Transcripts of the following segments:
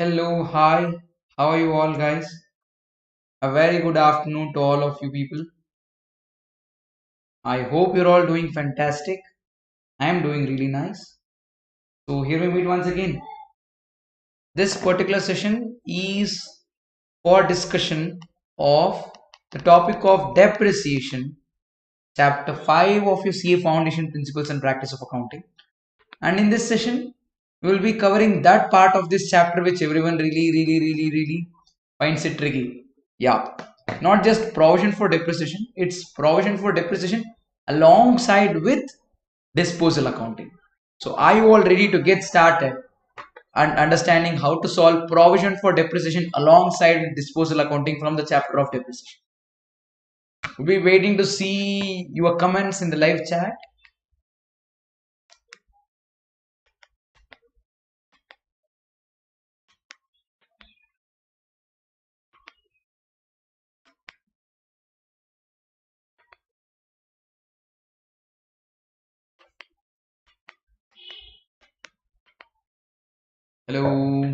Hello, hi, how are you all, guys? A very good afternoon to all of you people. I hope you're all doing fantastic. I am doing really nice. So, here we meet once again. This particular session is for discussion of the topic of depreciation, chapter 5 of your CA Foundation Principles and Practice of Accounting. And in this session, we will be covering that part of this chapter which everyone really finds it tricky. Yeah, not just provision for depreciation, it's provision for depreciation alongside with disposal accounting. So, are you all ready to get started and understanding how to solve provision for depreciation alongside with disposal accounting from the chapter of depreciation? We'll be waiting to see your comments in the live chat. Hello.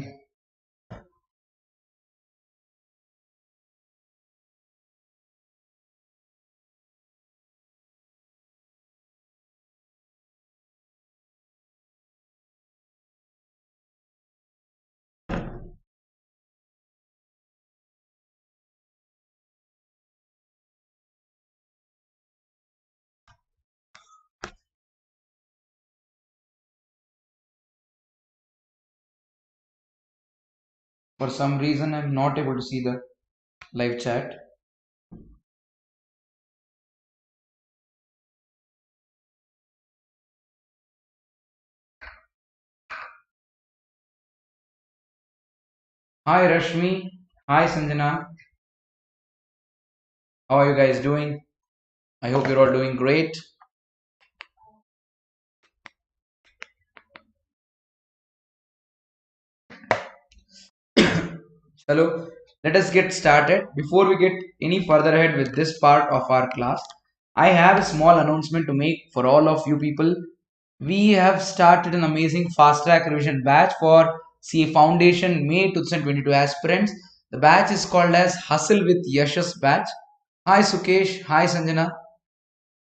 For some reason, I'm not able to see the live chat. Hi Rashmi. Hi Sanjana. How are you guys doing? I hope you're all doing great. Hello. Let us get started. Before we get any further ahead with this part of our class, I have a small announcement to make for all of you people. We have started an amazing fast track revision batch for CA Foundation May 2022 aspirants. The batch is called as Hustle with Yeshas batch. Hi Sukesh. Hi Sanjana.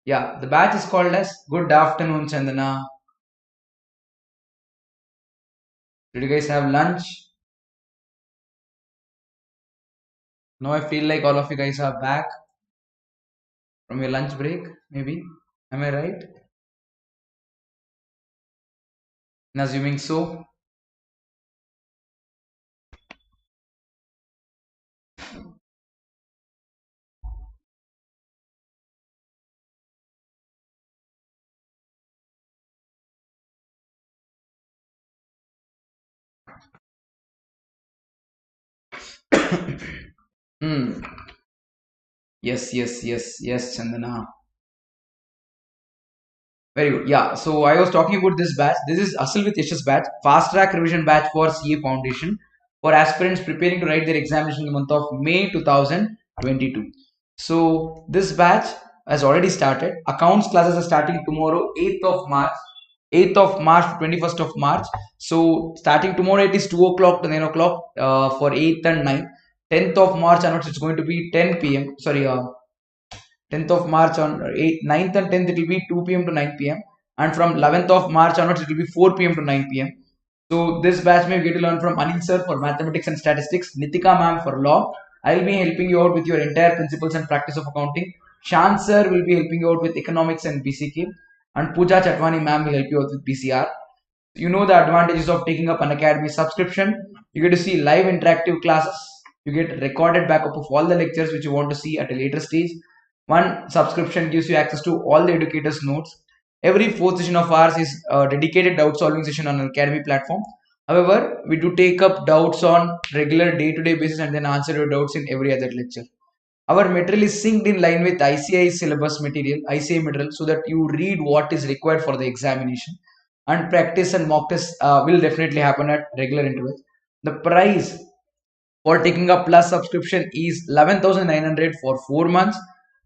Yeah, the batch is called as Good Afternoon Chandana. Did you guys have lunch? Now I feel like all of you guys are back from your lunch break, maybe. Am I right in assuming so? Hmm. Yes, Chandana. Very good. Yeah. So I was talking about this batch. This is Asal with Yeshas batch, fast track revision batch for CA Foundation for aspirants preparing to write their examination in the month of May 2022. So this batch has already started. Accounts classes are starting tomorrow, 8th of March. 8th of March to 21st of March. So starting tomorrow it is 2 o'clock to 9 o'clock for 8th and 9th. 10th of March onwards it's going to be 10 p.m. Sorry, 10th of March on 8th, 9th and 10th it will be 2 p.m. to 9 p.m. and from 11th of March onwards it will be 4 p.m. to 9 p.m. So this batch may get to learn from Anil sir for mathematics and statistics, Nitika ma'am for law. I will be helping you out with your entire principles and practice of accounting. Shan sir will be helping you out with economics and BCK, and Pooja Chatwani ma'am will help you out with BCR. You know the advantages of taking up Unacademy subscription. You get to see live interactive classes. You get recorded backup of all the lectures which you want to see at a later stage. One subscription gives you access to all the educators notes. Every fourth session of ours is a dedicated doubt solving session on an academy platform. However, we do take up doubts on regular day-to-day basis and then answer your doubts in every other lecture. Our material is synced in line with ICI syllabus material, ICI material, so that you read what is required for the examination, and practice and mock tests will definitely happen at regular intervals. The price for taking a plus subscription is 11,900 for 4 months,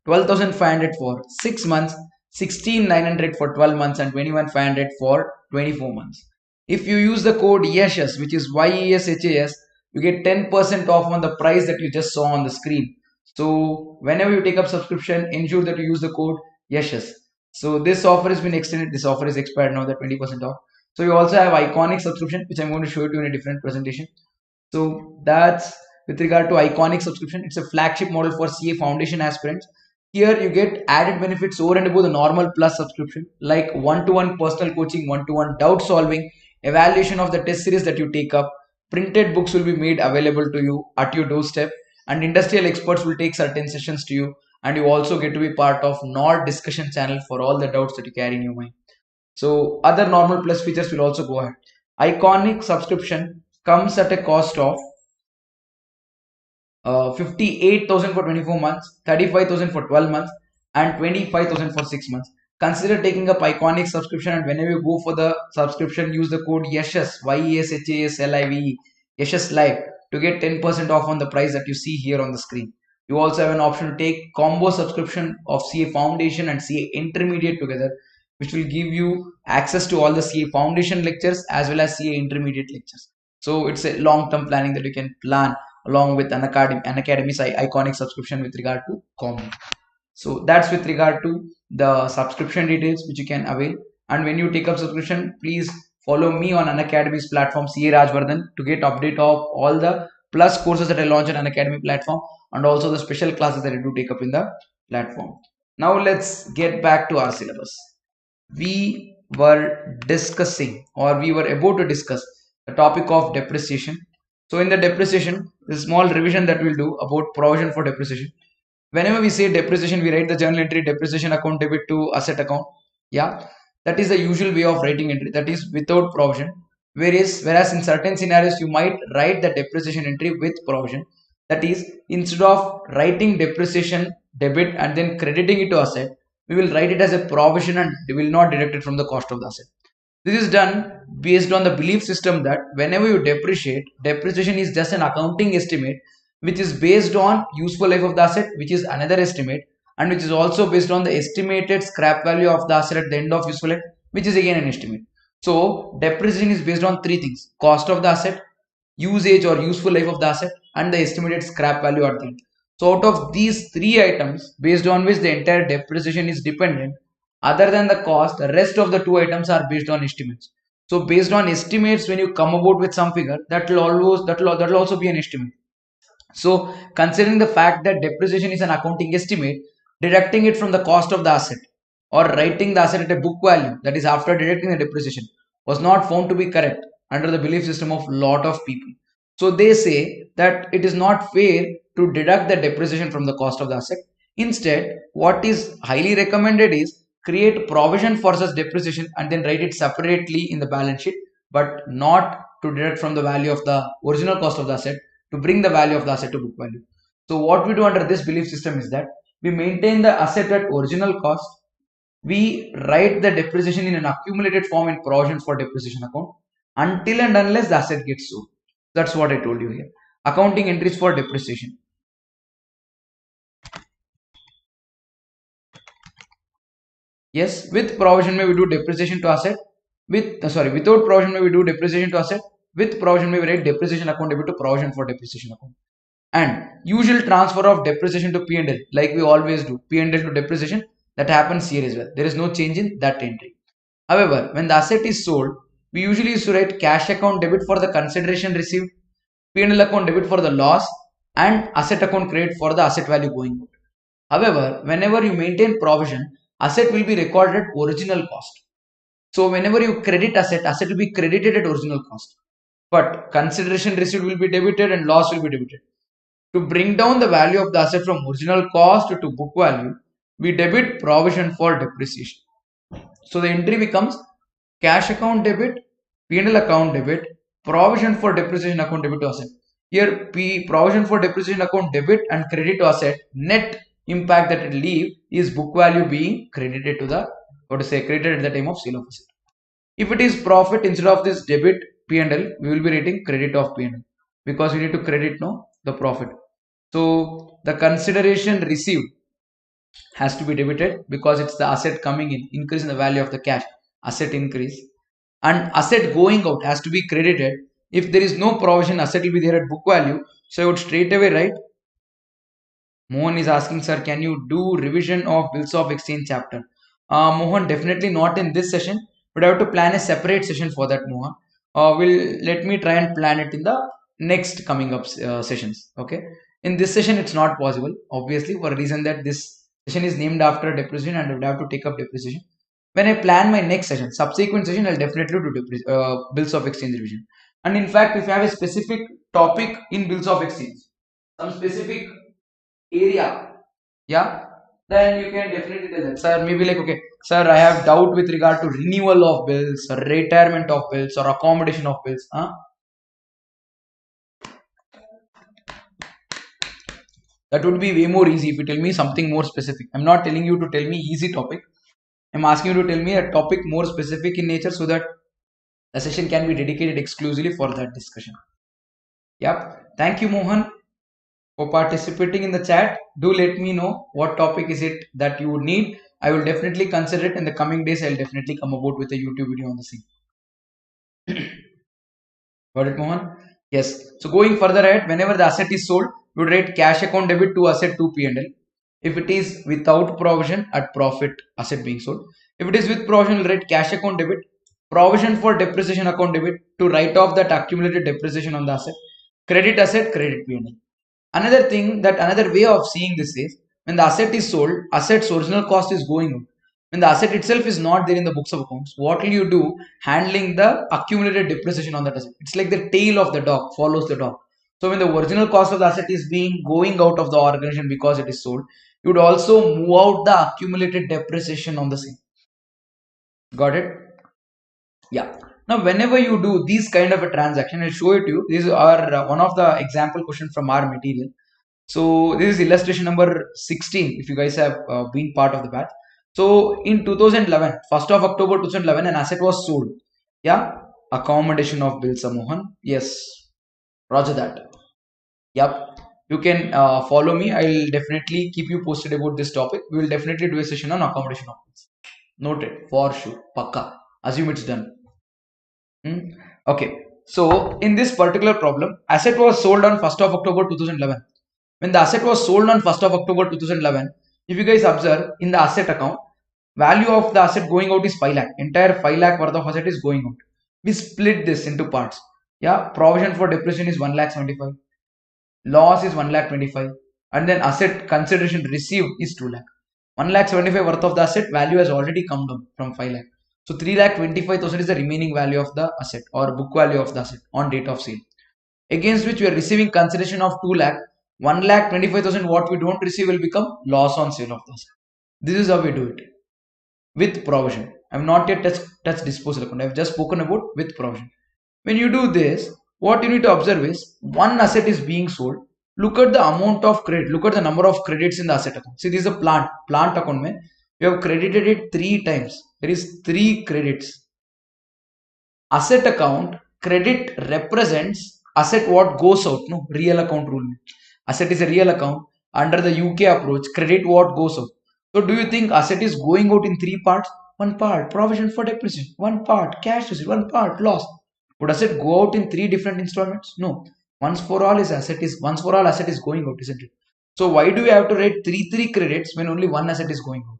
12,500 for 6 months, 16,900 for 12 months, and 21,500 for 24 months. If you use the code Yeshas, which is YESHAS, you get 10% off on the price that you just saw on the screen. So whenever you take up subscription, ensure that you use the code Yeshas. So this offer has been extended. This offer is expired now, the 20% off. So you also have iconic subscription, which I'm going to show you in a different presentation. So that's with regard to iconic subscription. It's a flagship model for CA foundation aspirants. Here you get added benefits over and above the normal plus subscription, like one-to-one personal coaching, one-to-one doubt solving, evaluation of the test series that you take up, printed books will be made available to you at your doorstep, and industrial experts will take certain sessions to you, and you also get to be part of Nord discussion channel for all the doubts that you carry in your mind. So other normal plus features will also go ahead. Iconic subscription comes at a cost of 58,000 for 24 months, 35,000 for 12 months, and 25,000 for 6 months. Consider taking up iconic subscription, and whenever you go for the subscription, use the code YESHAS, YESHASLIVE, YESHAS Live, to get 10% off on the price that you see here on the screen. You also have an option to take combo subscription of CA Foundation and CA Intermediate together, which will give you access to all the CA Foundation lectures as well as CA Intermediate lectures. So it's a long-term planning that you can plan along with Unacademy's iconic subscription with regard to combo. So that's with regard to the subscription details which you can avail. And when you take up subscription, please follow me on Unacademy's platform CA Rajavardhan to get update of all the plus courses that I launch on Unacademy platform and also the special classes that I do take up in the platform. Now let's get back to our syllabus. We were discussing, or we were about to discuss, the topic of depreciation. So in the depreciation, the small revision that we'll do about provision for depreciation. Whenever we say depreciation, we write the journal entry depreciation account debit to asset account. Yeah, that is the usual way of writing entry, that is without provision. Whereas in certain scenarios you might write the depreciation entry with provision. That is, instead of writing depreciation debit and then crediting it to asset, we will write it as a provision and we will not deduct it from the cost of the asset. This is done based on the belief system that whenever you depreciate, depreciation is just an accounting estimate which is based on useful life of the asset, which is another estimate, and which is also based on the estimated scrap value of the asset at the end of useful life, which is again an estimate. So depreciation is based on three things: cost of the asset, usage or useful life of the asset, and the estimated scrap value at the end. So out of these three items based on which the entire depreciation is dependent, other than the cost, the rest of the two items are based on estimates. So based on estimates, when you come about with some figure, that will also be an estimate. So considering the fact that depreciation is an accounting estimate, deducting it from the cost of the asset or writing the asset at a book value, that is after deducting the depreciation, was not found to be correct under the belief system of lot of people. So they say that it is not fair to deduct the depreciation from the cost of the asset. Instead, what is highly recommended is create provision for such depreciation and then write it separately in the balance sheet, but not to deduct from the value of the original cost of the asset to bring the value of the asset to book value. So what we do under this belief system is that we maintain the asset at original cost. We write the depreciation in an accumulated form in provision for depreciation account until and unless the asset gets sold. That's what I told you here. Accounting entries for depreciation. Yes, with provision may we do depreciation to asset. Without provision may we do depreciation to asset. With provision may we write depreciation account debit to provision for depreciation account. And usual transfer of depreciation to P&L, like we always do, P&L to depreciation, that happens here as well. There is no change in that entry. However, when the asset is sold, we usually used to write cash account debit for the consideration received, P&L account debit for the loss, and asset account credit for the asset value going out. However, whenever you maintain provision, asset will be recorded at original cost. So whenever you credit asset, asset will be credited at original cost. But consideration received will be debited and loss will be debited. To bring down the value of the asset from original cost to book value, we debit provision for depreciation. So the entry becomes cash account debit, P&L account debit, provision for depreciation account debit to asset. Here provision for depreciation account debit and credit to asset, net impact that it leave is book value being credited to the, credited at the time of sale of asset. If it is profit, instead of this debit P&L, we will be writing credit of P&L because we need to credit the profit. So the consideration received has to be debited because it's the asset coming in, increase in the value of the cash, asset increase. and asset going out has to be credited. If there is no provision, asset will be there at book value. So I would straight away write. Mohan is asking, sir, can you do revision of bills of exchange chapter? Mohan, definitely not in this session, but I have to plan a separate session for that, Mohan. Will let me try and plan it in the next coming up sessions. Okay. In this session, it's not possible, obviously, for a reason that this session is named after depreciation and I would have to take up depreciation. When I plan my next session, subsequent session, I'll definitely do bills of exchange revision. And in fact, if you have a specific topic in bills of exchange, some specific area, yeah, then you can definitely tell that, sir, maybe like, okay, sir, I have doubt with regard to renewal of bills or retirement of bills or accommodation of bills, huh? That would be way more easy if you tell me something more specific. I'm not telling you to tell me easy topic, I'm asking you to tell me a topic more specific in nature so that the session can be dedicated exclusively for that discussion. Yep. Thank you, Mohan, for participating in the chat. Do let me know what topic is it that you would need. I will definitely consider it in the coming days. I'll definitely come about with a YouTube video on the same. Got it, Mohan? Yes. So going further ahead, whenever the asset is sold, you would write cash account debit to asset to P&L. If it is without provision, at profit, asset being sold. If it is with provision, you'll write cash account debit, provision for depreciation account debit to write off that accumulated depreciation on the asset, asset, credit P&L. Another thing, that another way of seeing this is, when the asset is sold, asset's original cost is going out. When the asset itself is not there in the books of accounts, what will you do handling the accumulated depreciation on that asset? It's like the tail of the dog follows the dog. So when the original cost of the asset is being going out of the organization because it is sold, you would also move out the accumulated depreciation on the same. Got it? Yeah. Now, whenever you do these kind of a transaction, I'll show it to you. These are one of the example questions from our material. So this is illustration number 16. If you guys have been part of the batch. So in 2011, 1st of October 2011, an asset was sold. Yeah. Accommodation of bills, Mohan. Yes. Roger that. Yep. You can follow me. I'll definitely keep you posted about this topic. We will definitely do a session on accommodation of bills. Noted. For sure. Pakka. Assume it's done. Okay. So in this particular problem, asset was sold on 1st of October 2011. When the asset was sold on 1st of October 2011, if you guys observe in the asset account, value of the asset going out is 5 lakh. Entire 5 lakh worth of asset is going out. We split this into parts. Yeah, provision for depreciation is 1 lakh 75. Loss is 1 lakh 25. And then asset consideration received is 2 lakh. 1 lakh 75 worth of the asset value has already come down from 5 lakh. So 3 lakh 25,000 is the remaining value of the asset or book value of the asset on date of sale. Against which we are receiving consideration of 2 lakh. 1 lakh 25,000 what we don't receive will become loss on sale of the asset. This is how we do it with provision. I have not yet touched disposal account. I have just spoken about with provision. When you do this, what you need to observe is one asset is being sold. Look at the amount of credit. Look at the number of credits in the asset account. See, this is a plant account. Mein, we have credited it 3 times. There is 3 credits. Asset account credit represents asset what goes out. No, real account rule. Asset is a real account. Under the UK approach, credit what goes out. So do you think asset is going out in 3 parts? One part provision for depreciation, one part cash receipt, one part loss. Would asset go out in 3 different installments? No. Once for all asset is going out, isn't it? So why do we have to write 3 credits when only one asset is going out?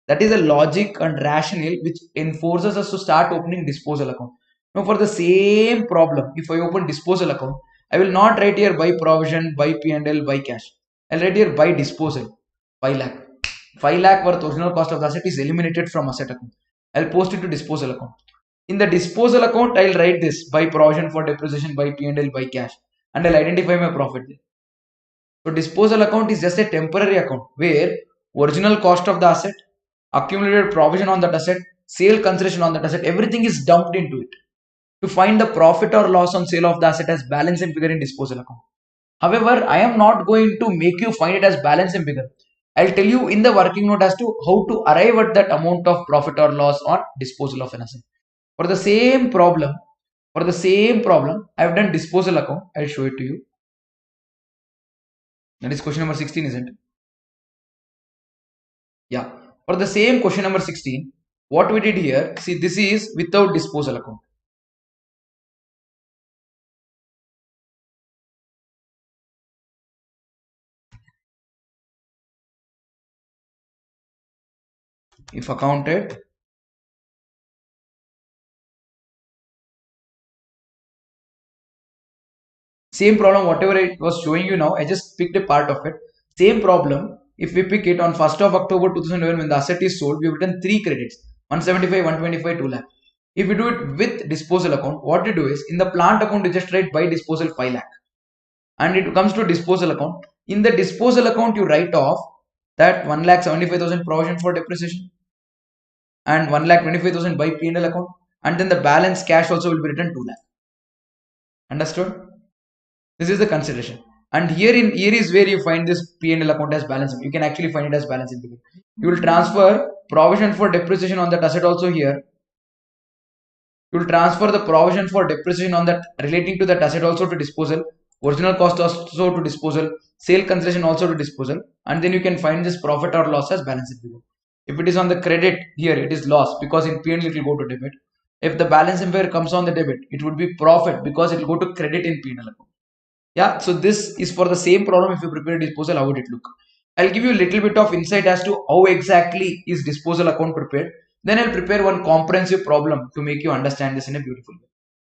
That is a logic and rationale which enforces us to start opening disposal account. Now for the same problem, if I open disposal account, I will not write here by provision, by P&L, by cash. I'll write here by disposal, 5 lakh. 5 lakh worth original cost of the asset is eliminated from asset account. I'll post it to disposal account. In the disposal account, I'll write this by provision for depreciation, by P&L, by cash. And I'll identify my profit there. So disposal account is just a temporary account where original cost of the asset, accumulated provision on that asset, sale consideration on that asset, everything is dumped into it. To find the profit or loss on sale of the asset as balance and figure in disposal account. However, I am not going to make you find it as balance and figure. I'll tell you in the working note as to how to arrive at that amount of profit or loss on disposal of an asset. For the same problem, I have done disposal account. I'll show it to you. That is question number 16, isn't it? Yeah. For the same question number 16, What we did here, see, this is without disposal account. If accounted, same problem, whatever I was showing you now, I just picked a part of it. Same problem, if we pick it on 1st of October 2011 when the asset is sold, we have written 3 credits, 175, 125, 2 lakh. If we do it with disposal account, what we do is, in the plant account, you just write by disposal 5 lakh. And it comes to disposal account. In the disposal account, you write off that 1,75,000 provision for depreciation and 1,25,000 by P&L account, and then the balance cash also will be written 2 lakh. Understood? This is the consideration. And here is where you find this P&L account as balance. You can actually find it as balance in between. You will transfer provision for depreciation on that asset also here. You will transfer the provision for depreciation on that relating to that asset also to disposal. Original cost also to disposal. Sale consideration also to disposal. And then you can find this profit or loss as balance in between. If it is on the credit, here it is loss because in P&L it will go to debit. If the balance impair comes on the debit, it would be profit because it will go to credit in P&L account. Yeah, so this is for the same problem. If you prepare a disposal, how would it look? I'll give you a little bit of insight as to how exactly is disposal account prepared. Then I'll prepare one comprehensive problem to make you understand this in a beautiful way.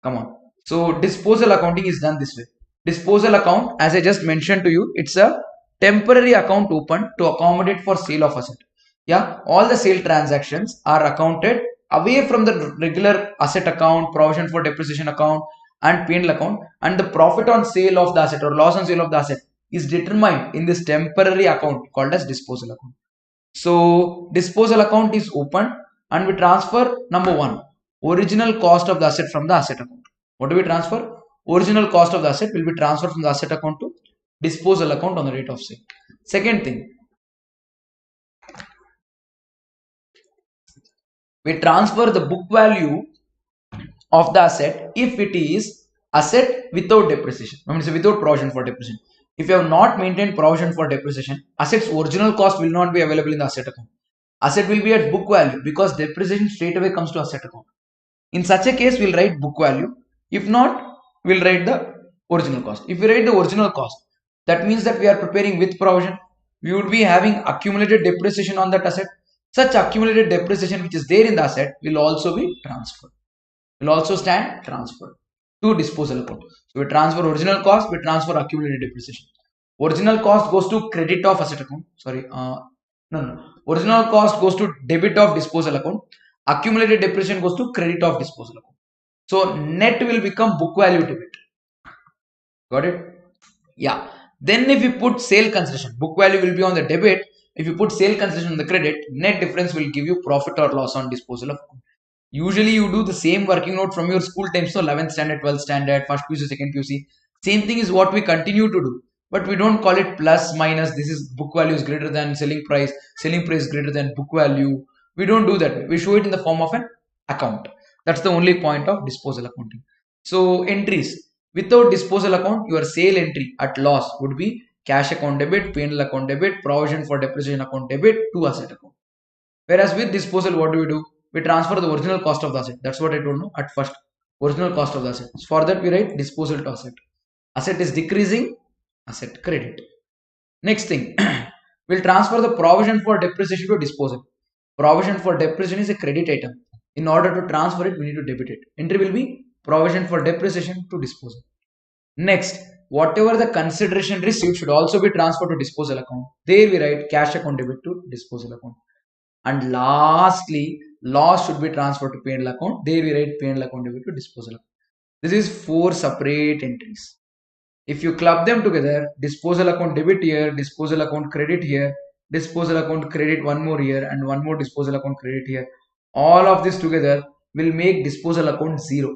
Come on. So disposal accounting is done this way. Disposal account, as I just mentioned to you, it's a temporary account open to accommodate for sale of asset. Yeah, all the sale transactions are accounted away from the regular asset account, provision for depreciation account, and P&L account, and the profit on sale of the asset or loss on sale of the asset is determined in this temporary account called as disposal account. So disposal account is open and we transfer number one, original cost of the asset from the asset account. What do we transfer? Original cost of the asset will be transferred from the asset account to disposal account on the rate of sale. Second thing, we transfer the book value of the asset if it is asset without depreciation. I mean, without provision for depreciation. If you have not maintained provision for depreciation, asset's original cost will not be available in the asset account. Asset will be at book value because depreciation straight away comes to asset account. In such a case, we'll write book value. If not, we'll write the original cost. If we write the original cost, that means that we are preparing with provision. We would be having accumulated depreciation on that asset. Such accumulated depreciation which is there in the asset will also be transferred. Will also stand transferred to disposal account. So we transfer original cost, we transfer accumulated depreciation. Original cost goes to credit of asset account. Sorry, no. Original cost goes to debit of disposal account. Accumulated depreciation goes to credit of disposal account. So net will become book value debit. Got it? Yeah. Then if you put sale consideration, book value will be on the debit. If you put sale consideration on the credit, net difference will give you profit or loss on disposal of account. Usually you do the same working note from your school times, so 11th standard, 12th standard, first PUC, second PUC. Same thing is what we continue to do. But we don't call it plus minus. This is book value is greater than selling price is greater than book value. We don't do that. We show it in the form of an account. That's the only point of disposal accounting. So entries. Without disposal account, your sale entry at loss would be cash account debit, P&L account debit, provision for depreciation account debit to asset account. Whereas with disposal, what do? We transfer the original cost of the asset. That's what I told you at first. Original cost of the asset. For that, we write disposal to asset. Asset is decreasing, asset credit. Next thing, we'll transfer the provision for depreciation to disposal. Provision for depreciation is a credit item. In order to transfer it, we need to debit it. Entry will be provision for depreciation to disposal. Next, whatever the consideration received should also be transferred to disposal account. There we write cash account debit to disposal account. And lastly, loss should be transferred to P&L account. There we write P&L account debit to disposal account. This is 4 separate entries. If you club them together, disposal account debit here, disposal account credit here, disposal account credit one more here, and one more disposal account credit here. All of this together will make disposal account 0.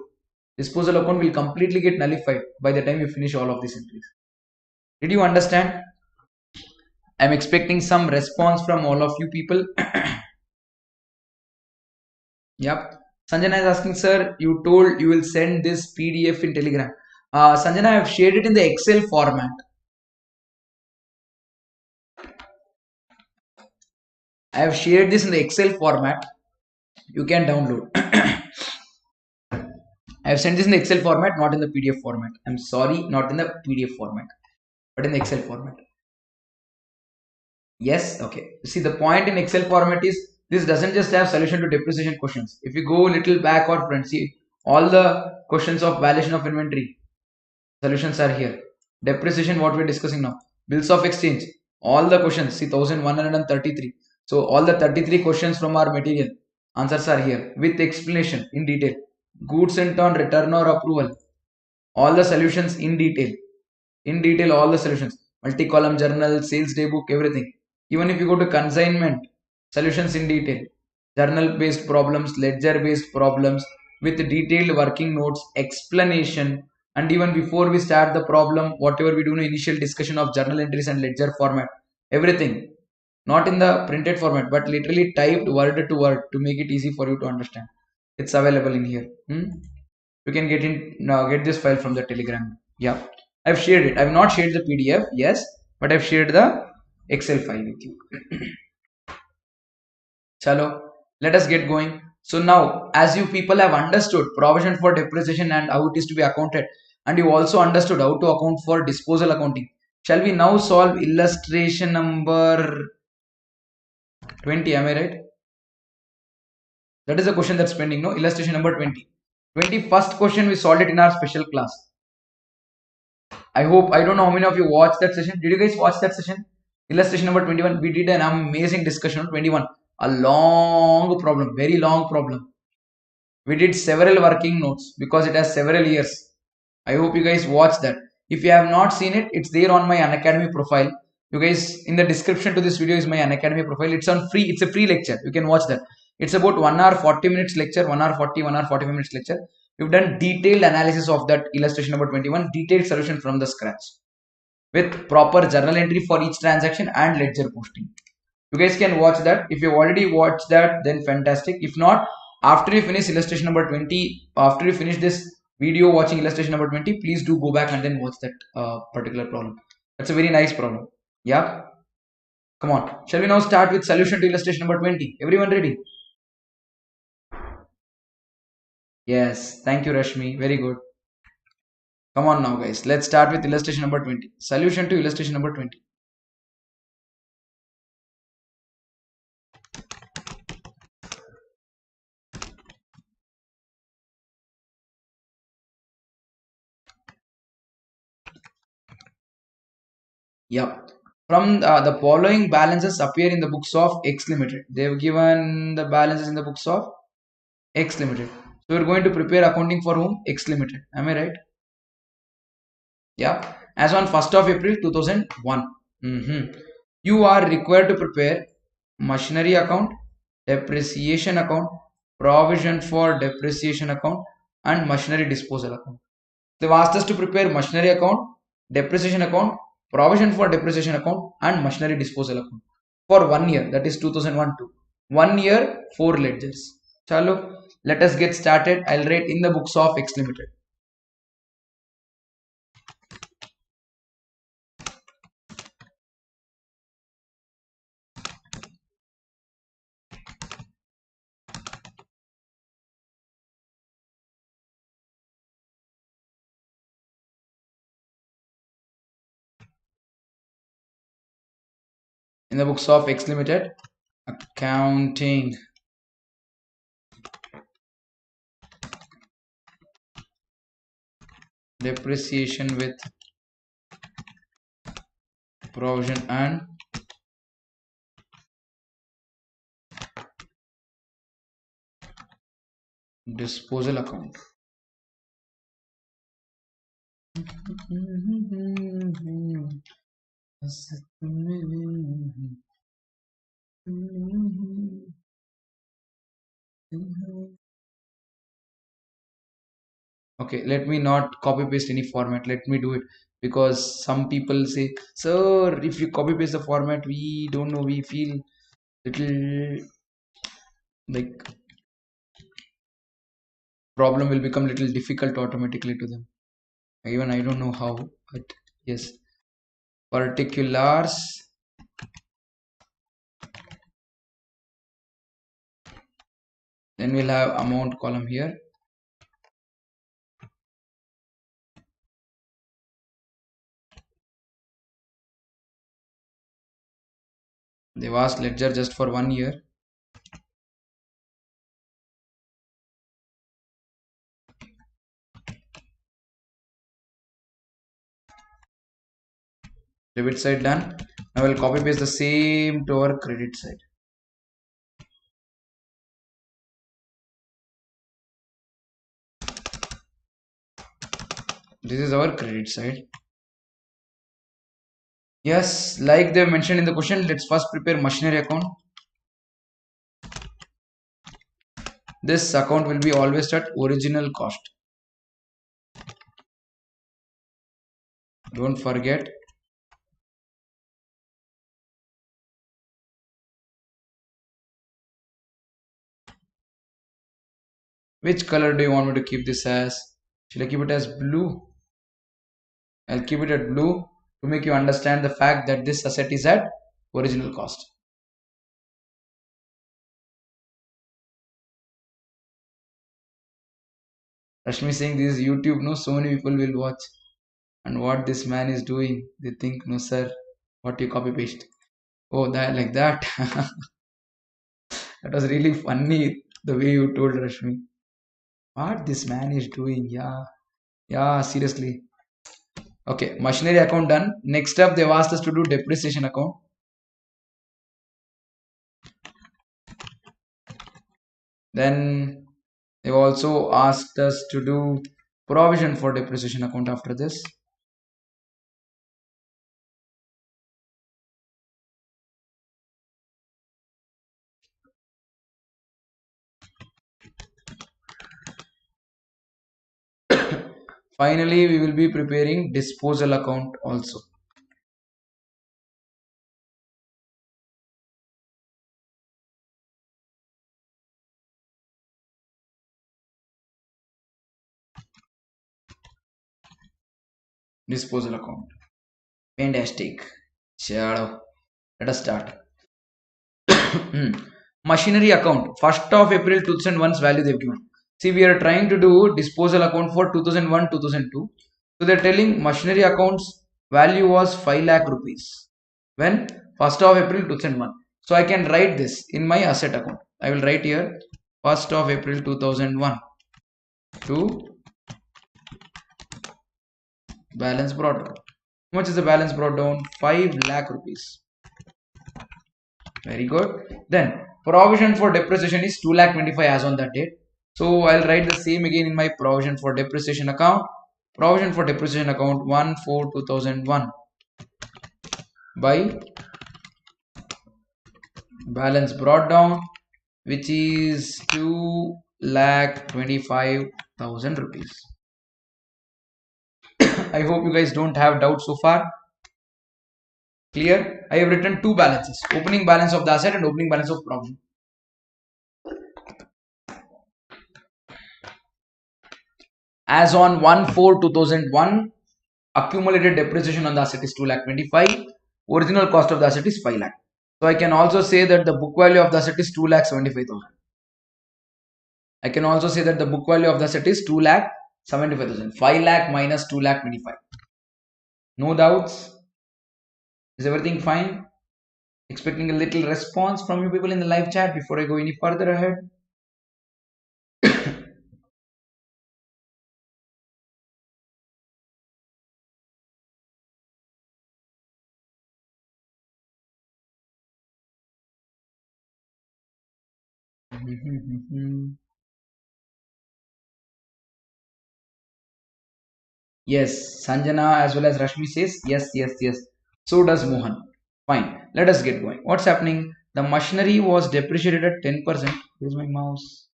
Disposal account will completely get nullified by the time you finish all of these entries. Did you understand? I'm expecting some response from all of you people. Yep. Sanjana is asking, sir, you told you will send this PDF in Telegram. Sanjana, I have shared it in the Excel format. I have shared this in the Excel format. You can download. I have sent this in the Excel format, not in the PDF format. I'm sorry, not in the PDF format, but in the Excel format. Yes, okay. See, the point in Excel format is this doesn't just have solution to depreciation questions. If you go a little back or front, see all the questions of valuation of inventory solutions are here. Depreciation, what we're discussing now. Bills of exchange, all the questions. See, 1133. So all the 33 questions from our material answers are here with explanation in detail. Goods and turn, return or approval. All the solutions in detail. In detail, all the solutions. Multi-column journal, sales daybook, everything. Even if you go to consignment, solutions in detail. Journal-based problems, ledger-based problems with detailed working notes, explanation, and even before we start the problem, whatever we do in initial discussion of journal entries and ledger format, everything. Not in the printed format, but literally typed word to word to make it easy for you to understand. It's available in here. You can get this file from the Telegram. Yeah, I've shared it. I've not shared the PDF, yes, but I've shared the Excel file with you. Chalo, let us get going. So now, as you people have understood provision for depreciation and how it is to be accounted, and you also understood how to account for disposal accounting, shall we now solve illustration number 20? Am I right? That is the question that's pending. No, illustration number 20. 21st question we solved it in our special class. I hope, I don't know how many of you watched that session. Did you guys watch that session? Illustration number 21. We did an amazing discussion on 21. A long problem, very long problem. We did several working notes because it has several years. I hope you guys watched that. If you have not seen it, it's there on my Unacademy profile. You guys, in the description to this video is my Unacademy profile. It's on free. It's a free lecture. You can watch that. It's about 1 hour 40 minutes lecture, 1 hour 40, 1 hour 45 minutes lecture. We've done detailed analysis of that illustration number 21, detailed solution from the scratch with proper journal entry for each transaction and ledger posting. You guys can watch that. If you've already watched that, then fantastic. If not, after you finish illustration number 20, after you finish this video watching illustration number 20, please do go back and then watch that particular problem. That's a very nice problem. Yeah. Come on. Shall we now start with solution to illustration number 20? Everyone ready? Yes. Thank you, Rashmi. Very good. Come on now, guys. Let's start with illustration number 20. Solution to illustration number 20. Yep. From the following balances appear in the books of X Limited. They've given the balances in the books of X Limited. So we're going to prepare accounting for whom? X Limited. Am I right? Yeah. As on 1st of April 2001. You are required to prepare machinery account, depreciation account, provision for depreciation account, and machinery disposal account. They've asked us to prepare machinery account, depreciation account, provision for depreciation account, and machinery disposal account for 1 year, that is 2001 to 1 year, 4 ledgers. Chalo, let us get started. I'll write in the books of X Limited. In the books of X Limited, accounting. Depreciation with provision and disposal account. Okay, let me not copy paste any format. Let me do it because some people say, sir, if you copy paste the format, we don't know, we feel little like problem will become little difficult automatically to them. Even I don't know how, but yes, particulars Then we'll have amount column here. They've asked ledger just for 1 year. Debit side done. Now we'll copy paste the same to our credit side. This is our credit side. Yes, like they mentioned in the question, let's first prepare machinery account. This account will be always at original cost. Don't forget. Which color do you want me to keep this as? Should I keep it as blue? I'll keep it at blue to make you understand the fact that this asset is at original cost. Rashmi saying this is YouTube, no, so many people will watch. And what this man is doing, they think, no sir, what you copy paste. Oh, that like that. That was really funny the way you told Rashmi. What this man is doing, yeah, seriously. Okay, machinery account done. Next up, they've asked us to do depreciation account. Then they've also asked us to do provision for depreciation account after this. Finally, we will be preparing disposal account also. Disposal account. Fantastic. Chalo. Let us start. Machinery account. 1st of April 2001's value they've given. See, we are trying to do disposal account for 2001, 2002. So they're telling machinery accounts value was 5 lakh rupees. When? 1st of April 2001. So I can write this in my asset account. I will write here 1st of April 2001 to balance brought down. How much is the balance brought down? 5 lakh rupees. Very good. Then provision for depreciation is 2 lakh 25 as on that date. So I'll write the same again in my provision for depreciation account. Provision for depreciation account 1/4/2001 by balance brought down, which is 2,25,000 rupees. I hope you guys don't have doubts so far. Clear? I have written two balances, opening balance of the asset and opening balance of provision. As on 1/4/2001, accumulated depreciation on the asset is 2,25,000. Original cost of the asset is 5 lakh. So I can also say that the book value of the asset is 2,75,000. I can also say that the book value of the asset is 2,75,000. 5 lakh minus 2,25,000. No doubts? Is everything fine? Expecting a little response from you people in the live chat before I go any further ahead. Yes, Sanjana as well as Rashmi says yes, yes, yes. So does Mohan. Fine, let us get going. What's happening? The machinery was depreciated at 10%. Where's my mouse?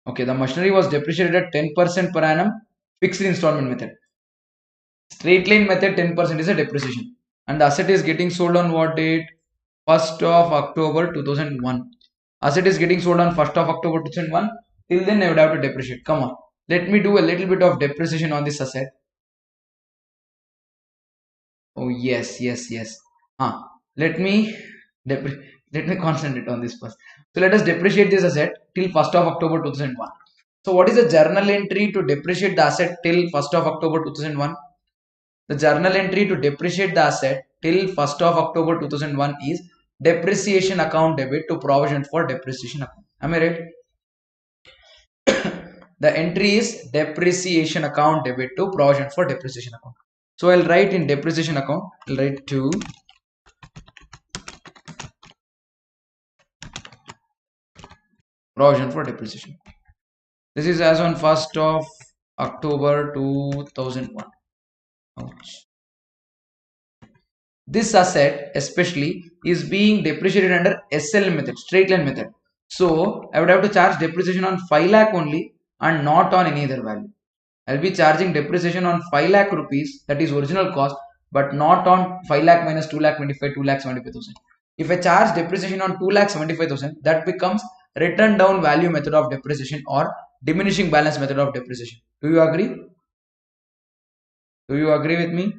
Okay, the machinery was depreciated at 10% per annum, fixed installment method. Straight line method 10% is a depreciation. And the asset is getting sold on what date? 1st of October 2001. Asset is getting sold on 1st of October 2001. Till then I would have to depreciate. Come on. Let me do a little bit of depreciation on this asset. Oh yes, yes, yes. Let me Let me concentrate on this first. So let us depreciate this asset till 1st of October 2001. So what is the journal entry to depreciate the asset till 1st of October 2001? The journal entry to depreciate the asset till 1st of October 2001 is depreciation account debit to provision for depreciation account. Am I right? The entry is depreciation account debit to provision for depreciation account. So I'll write in depreciation account, I'll write to provision for depreciation. This is as on 1st of October 2001. Ouch. This asset especially is being depreciated under SL method, straight line method. So I would have to charge depreciation on 5 lakh only and not on any other value. I'll be charging depreciation on 5 lakh rupees, that is original cost, but not on 5 lakh minus 2 lakh 25, 2 lakh 75,000. If I charge depreciation on 2 lakh 75,000, that becomes written down value method of depreciation or diminishing balance method of depreciation. Do you agree? Do you agree with me?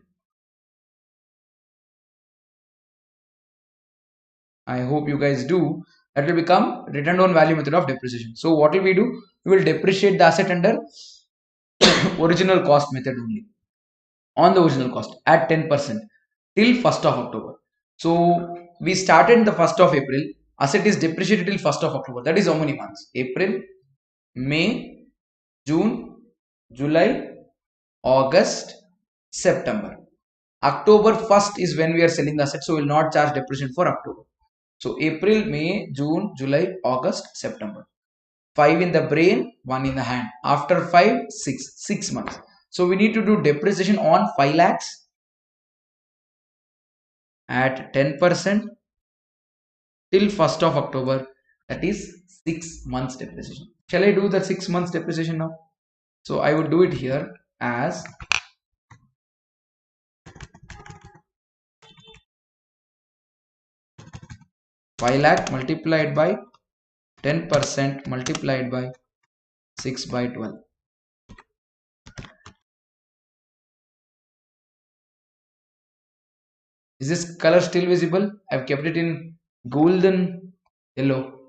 I hope you guys do. That will become written down value method of depreciation. So what will we do? We will depreciate the asset under original cost method only, on the original cost at 10% till 1st of October. So we started the 1st of April. Asset is depreciated till 1st of October. That is how many months? April, May, June, July, August, September. October 1st is when we are selling the asset. So we will not charge depreciation for October. So April, May, June, July, August, September. 5 in the brain, 1 in the hand. After 5, 6 months. So we need to do depreciation on 5 lakhs at 10% till 1st of October. That is 6 months depreciation. Shall I do the 6 months depreciation now? So I would do it here as 5 lakh multiplied by 10% multiplied by 6 by 12. Is this color still visible? I've kept it in golden yellow.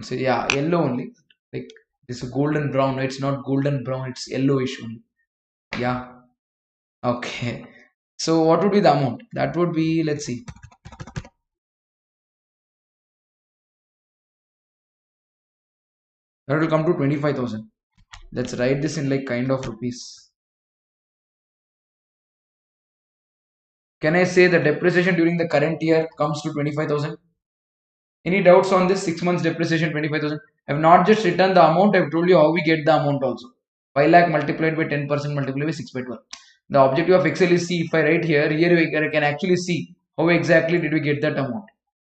So yeah, yellow only. Like this golden brown. It's not golden brown, it's yellowish only. Yeah. Okay. So what would be the amount? That would be, let's see. That will come to 25,000. Let's write this in like kind of rupees. Can I say the depreciation during the current year comes to 25,000? Any doubts on this? 6 months depreciation 25,000. I have not just written the amount, I have told you how we get the amount also. 5 lakh multiplied by 10% multiplied by 6 by 12. The objective of Excel is, see, if I write here we can actually see how exactly did we get that amount.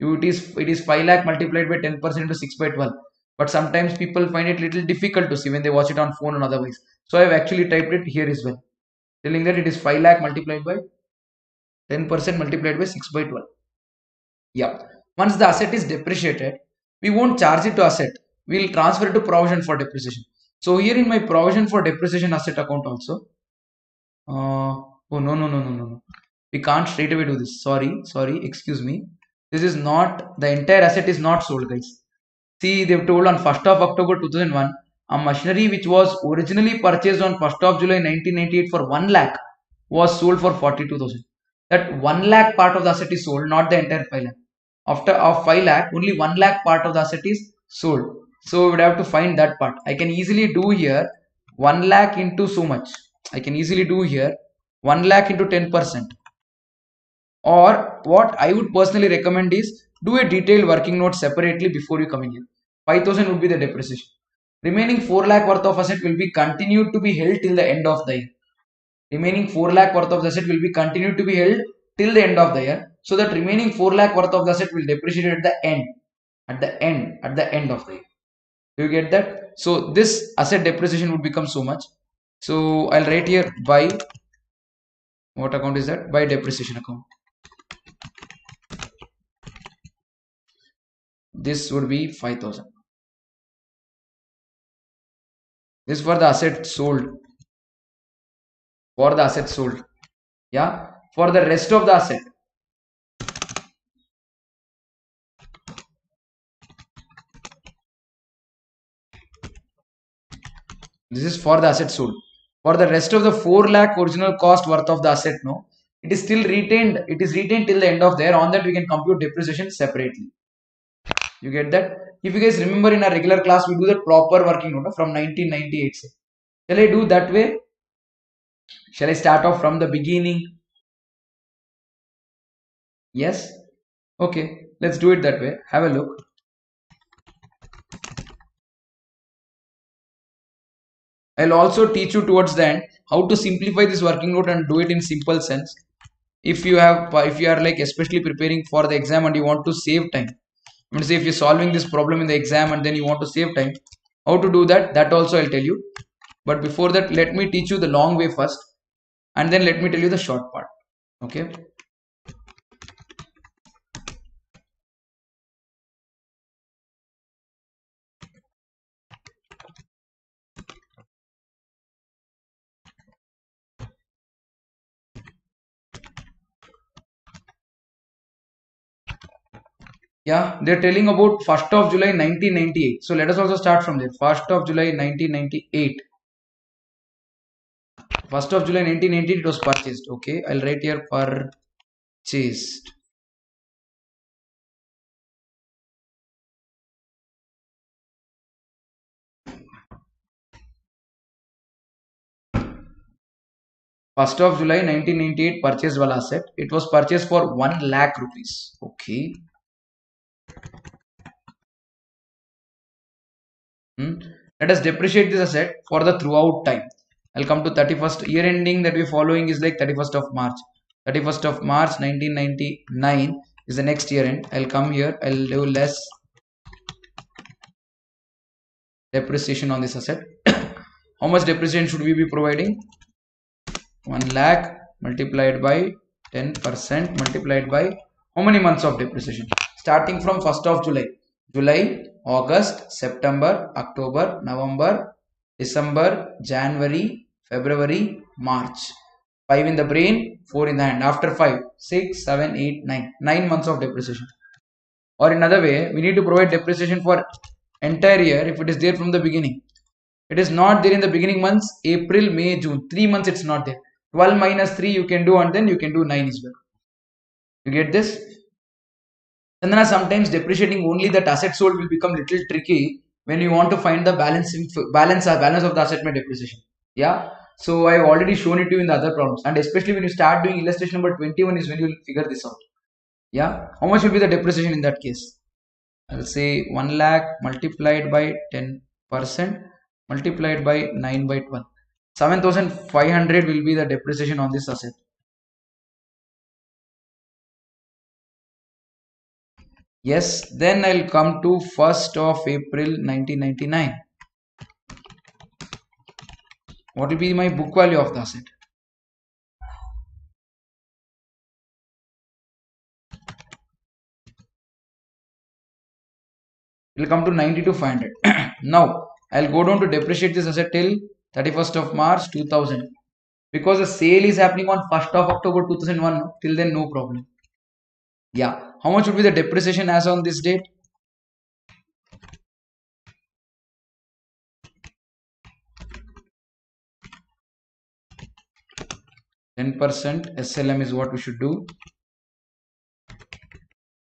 It is 5 lakh multiplied by 10% into 6 by 12. But sometimes people find it little difficult to see when they watch it on phone and otherwise. So I have actually typed it here as well. Telling that it is 5 lakh multiplied by 10% multiplied by 6 by 12. Yeah. Once the asset is depreciated, we won't charge it to asset. We'll transfer it to provision for depreciation. So here in my provision for depreciation asset account also. Oh no. We can't straight away do this. Sorry, excuse me. This is not, the entire asset is not sold, guys. See, they've told on 1st of October 2001, a machinery which was originally purchased on 1st of July 1998 for 1 lakh was sold for 42,000. That 1 lakh part of the asset is sold, not the entire 5 lakh. After of 5 lakh, only 1 lakh part of the asset is sold. So we would have to find that part. I can easily do here 1 lakh into so much. I can easily do here 1 lakh into 10%. Or what I would personally recommend is do a detailed working note separately before you come in here. 5,000 would be the depreciation. Remaining 4 lakh worth of asset will be continued to be held till the end of the year. Remaining 4 lakh worth of the asset will be continued to be held till the end of the year. So that remaining 4 lakh worth of the asset will depreciate at the end. At the end of the year. Do you get that? So this asset depreciation would become so much. So I'll write here by, what account is that? By depreciation account. This would be 5,000. This for the asset sold. For the asset sold. Yeah. For the rest of the asset. This is for the asset sold. For the rest of the 4 lakh original cost worth of the asset, no, it is still retained. It is retained till the end of there. On that, we can compute depreciation separately. You get that? If you guys remember in our regular class, we do the proper working note from 1998. Shall I do that way? Shall I start off from the beginning? Yes? Okay, let's do it that way. Have a look. I'll also teach you towards the end how to simplify this working note and do it in simple sense. If you are like especially preparing for the exam and you want to save time, I mean, say if you're solving this problem in the exam and then you want to save time, how to do that? That also I'll tell you. But before that, let me teach you the long way first, and then let me tell you the short part. Okay. Yeah, they're telling about 1st of July 1998. So let us also start from there. 1st of July 1998. 1st of July 1998 it was purchased. Okay, I'll write here purchased. First of July 1998 purchased one asset. It was purchased for 1 lakh rupees. Okay. Let us depreciate this asset for the throughout time. I'll come to 31st year ending that we're following is like 31st of March. 31st of March 1999 is the next year end. I'll come here. I'll do less depreciation on this asset. How much depreciation should we be providing? 1 lakh multiplied by 10% multiplied by how many months of depreciation? Starting from 1st of July. July, August, September, October, November, December, January, February, March. 5 in the brain, 4 in the hand. After 5, 6, 7, 8, 9. 9 months of depreciation. Or another way, we need to provide depreciation for entire year if it is there from the beginning. It is not there in the beginning months, April, May, June. 3 months it's not there. 12 minus 3 you can do, and then you can do 9 as well. You get this? And then sometimes depreciating only that asset sold will become little tricky when you want to find the balance of the asset by depreciation. Yeah. So I've already shown it to you in the other problems, and especially when you start doing illustration number 21 is when you will figure this out. Yeah. How much will be the depreciation in that case? I'll say 1 lakh multiplied by 10% multiplied by 9 by 12. 7,500 will be the depreciation on this asset. Yes, then I'll come to 1st of April 1999. What will be my book value of the asset? It will come to 92,500. Now, I'll go down to depreciate this asset till 31st of March 2000. Because the sale is happening on 1st of October 2001, till then no problem. Yeah. How much would be the depreciation as on this date? %. SLM is what we should do.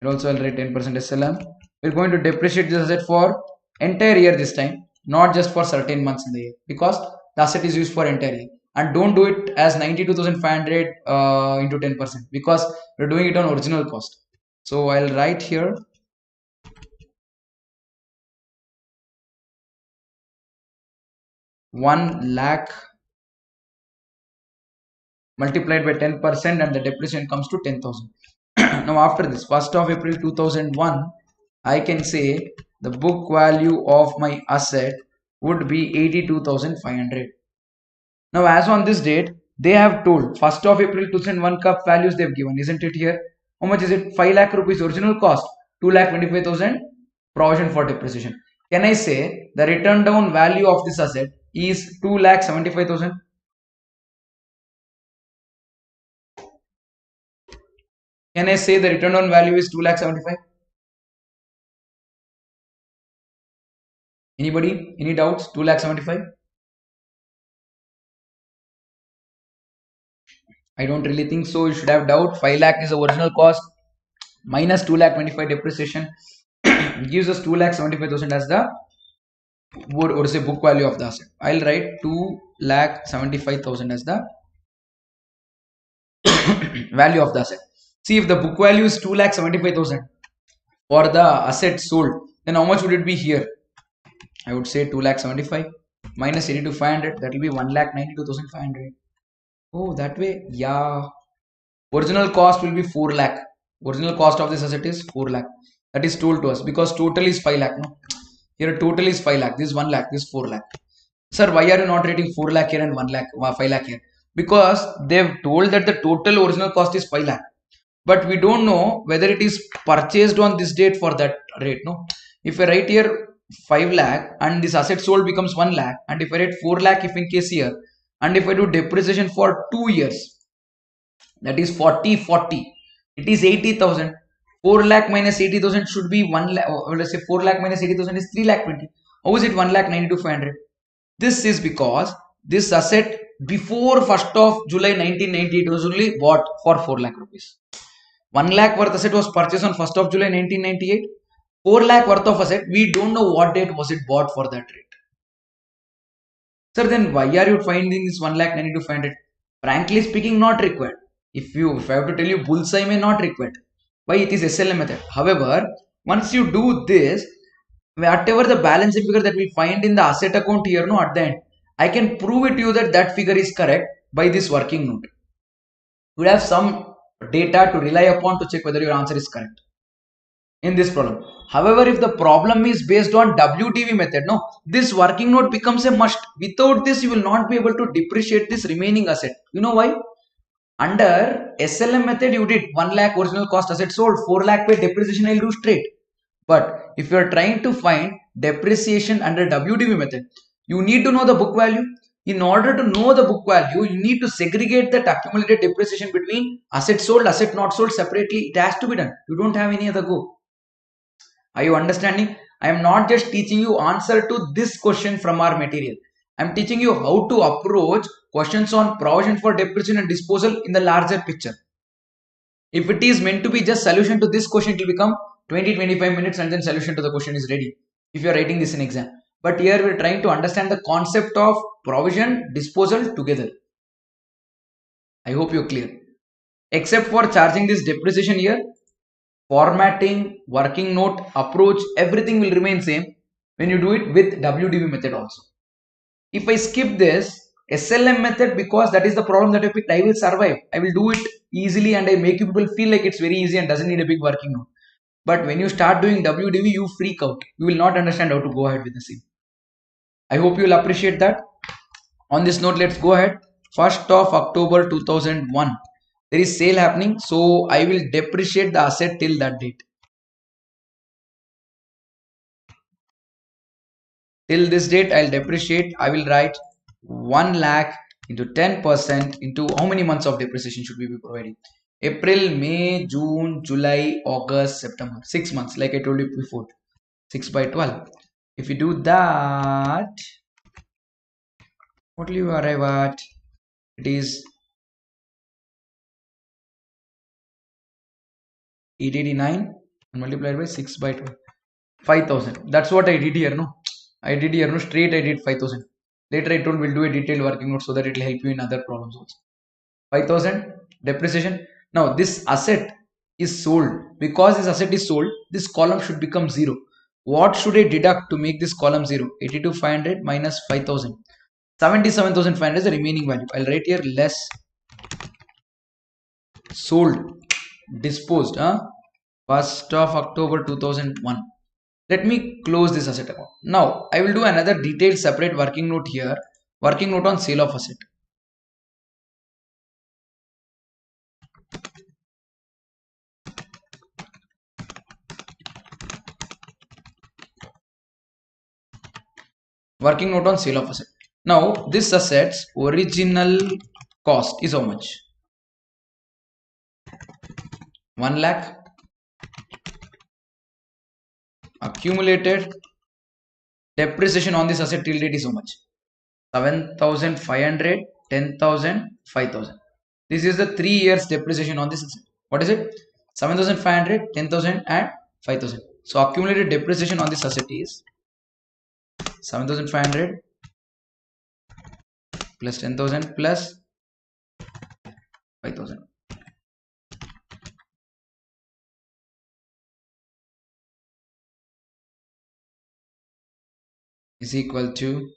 And also I'll write 10% SLM. We're going to depreciate this asset for entire year this time, not just for certain months in the year, because the asset is used for entire year. And don't do it as 92,500 into 10% because we're doing it on original cost. So I'll write here 1 lakh multiplied by 10% and the depreciation comes to 10,000. Now after this 1st of April 2001, I can say the book value of my asset would be 82,500. Now as on this date, they have told 1st of April 2001 cup values they've given, isn't it here? How much is it? 5 lakh rupees original cost, 2,25,000 provision for depreciation. Can I say the return down value of this asset is 2,75,000? Can I say the return on value is 2,75,000? Anybody? Any doubts? 2,75,000? I don't really think so. You should have doubt. 5 lakh is the original cost minus 2 lakh 25 depreciation gives us 2 lakh 75,000 as the what say book value of the asset. I'll write 2 lakh 75,000 as the value of the asset. See, if the book value is 2 lakh 75,000 for the asset sold, then how much would it be here? I would say 2 lakh 75 minus 82,500, that will be 1 lakh 92,500. Oh, that way, yeah. Original cost will be 4 lakh. Original cost of this asset is 4 lakh. That is told to us because total is 5 lakh. No, here total is 5 lakh. This is 1 lakh. This is 4 lakh. Sir, why are you not rating 4 lakh here and 1 lakh, 5 lakh here? Because they've told that the total original cost is 5 lakh. But we don't know whether it is purchased on this date for that rate. No, if I write here 5 lakh and this asset sold becomes 1 lakh, and if I write 4 lakh if in case here, and if I do depreciation for 2 years, that is 40 40, it is 80,000. 4 lakh minus 80,000 should be 1 lakh, or let's say 4 lakh minus 80,000 is 3 lakh 20. How is it 1 lakh 92,500? This is because this asset before 1st of July 1998 was only bought for 4 lakh rupees. 1 lakh worth asset was purchased on 1st of July 1998. 4 lakh worth of asset, we don't know what date was it bought for that rate. Sir, then why are you finding this 1 lakh 92,500? Frankly speaking, not required. If I have to tell you, bullseye may not required. Why? It is SLM method. However, once you do this, whatever the balance figure that we find in the asset account here, no, at the end, I can prove it to you that that figure is correct by this working note. You will have some data to rely upon to check whether your answer is correct in this problem. However, if the problem is based on WDV method, no, this working note becomes a must. Without this, you will not be able to depreciate this remaining asset. You know why? Under SLM method, you did 1 lakh original cost asset sold, 4 lakh pay depreciation, I'll do straight. But if you are trying to find depreciation under WDV method, you need to know the book value. In order to know the book value, you need to segregate that accumulated depreciation between asset sold, asset not sold separately. It has to be done. You don't have any other go. Are you understanding? I am not just teaching you answer to this question from our material. I am teaching you how to approach questions on provision for depreciation and disposal in the larger picture. If it is meant to be just solution to this question, it will become 20-25 minutes and then solution to the question is ready if you are writing this in exam. But here we are trying to understand the concept of provision, disposal together. I hope you are clear. Except for charging this depreciation here, formatting, working note, approach, everything will remain same when you do it with WDV method also. If I skip this SLM method because that is the problem that I picked, I will survive. I will do it easily and I make people feel like it's very easy and doesn't need a big working note. But when you start doing WDV, you freak out. You will not understand how to go ahead with the same. I hope you will appreciate that. On this note, let's go ahead. 1st of October 2001. There is sale happening, so I will depreciate the asset till that date. Till this date, I'll depreciate. I will write 1 lakh into 10% into how many months of depreciation should we be providing? April, May, June, July, August, September. 6 months, like I told you before. 6 by 12. If you do that, what will you arrive at? It is 889 and multiplied by 6 by 12. 5,000. That's what I did here, no? I did here, no? Straight I did 5,000. Later I told we'll do a detailed working note so that it will help you in other problems also. 5,000 depreciation. Now this asset is sold. Because this asset is sold, this column should become 0. What should I deduct to make this column 0? 82,500 minus 5,000. 77,500 is the remaining value. I'll write here less sold, disposed. 1st of October 2001. Let me close this asset account. Now I will do another detailed separate working note here. Working note on sale of asset. Working note on sale of asset. Now this asset's original cost is how much? 1 lakh. Accumulated depreciation on this asset till date is how much? 7,500, 10,000, 5,000. This is the 3 years depreciation on this asset. What is it? 7,500, 10,000 and 5,000. So accumulated depreciation on this asset is 7,500 plus 10,000 plus 5,000. Is equal to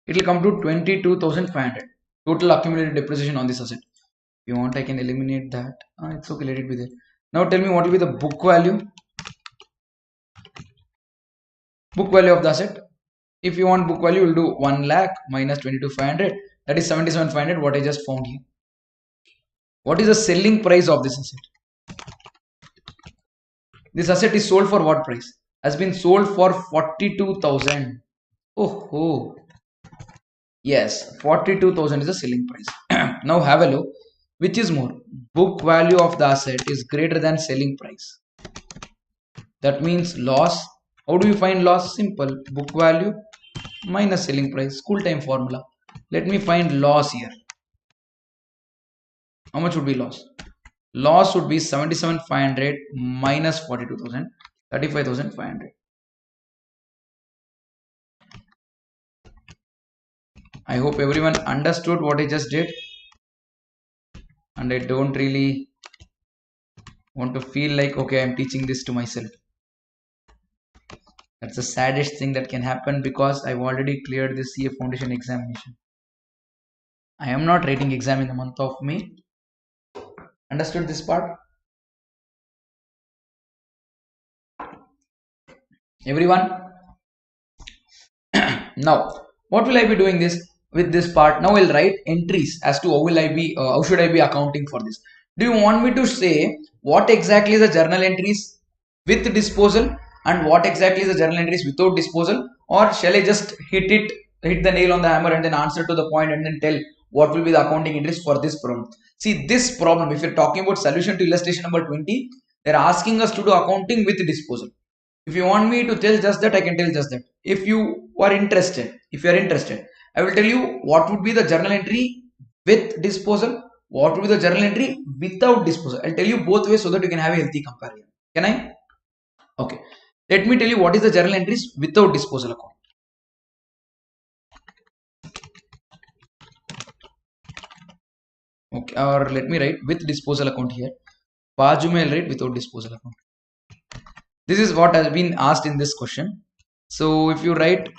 it will come to 22,500 total accumulated depreciation on this asset. If you want, I can eliminate that. It's okay, let it be there. Now tell me what will be the book value. Book value of the asset. If you want book value, we'll do 1 lakh minus 22,500. That is 77,500. What I just found here. What is the selling price of this asset? This asset is sold for what price? Has been sold for 42,000. Oh. Yes, 42,000 is the selling price. Now have a look. Which is more? Book value of the asset is greater than selling price. That means loss. How do you find loss? Simple. Book value minus selling price. School time formula. Let me find loss here. How much would be loss? Loss would be 77,500 minus 42,000. 35,500. I hope everyone understood what I just did. And I don't really want to feel like, okay, I'm teaching this to myself. That's the saddest thing that can happen because I've already cleared the CA Foundation examination. I am not writing exam in the month of May. Understood this part? Everyone? Now, what will I be doing this with this part? Now I'll write entries as to how should I be accounting for this. Do you want me to say what exactly is the journal entries with disposal and what exactly is the journal entries without disposal, or shall I just hit the nail on the hammer and then answer to the point and then tell what will be the accounting entries for this problem? See, this problem, if you're talking about solution to illustration number 20, they're asking us to do accounting with disposal. If you want me to tell just that, I can tell just that. If you are interested, I will tell you what would be the journal entry with disposal, what would be the journal entry without disposal. I'll tell you both ways so that you can have a healthy comparison. Can I? Okay. Let me tell you what is the journal entries without disposal account. Okay, or let me write with disposal account here. Baaju mein I'll write without disposal account. This is what has been asked in this question. So if you write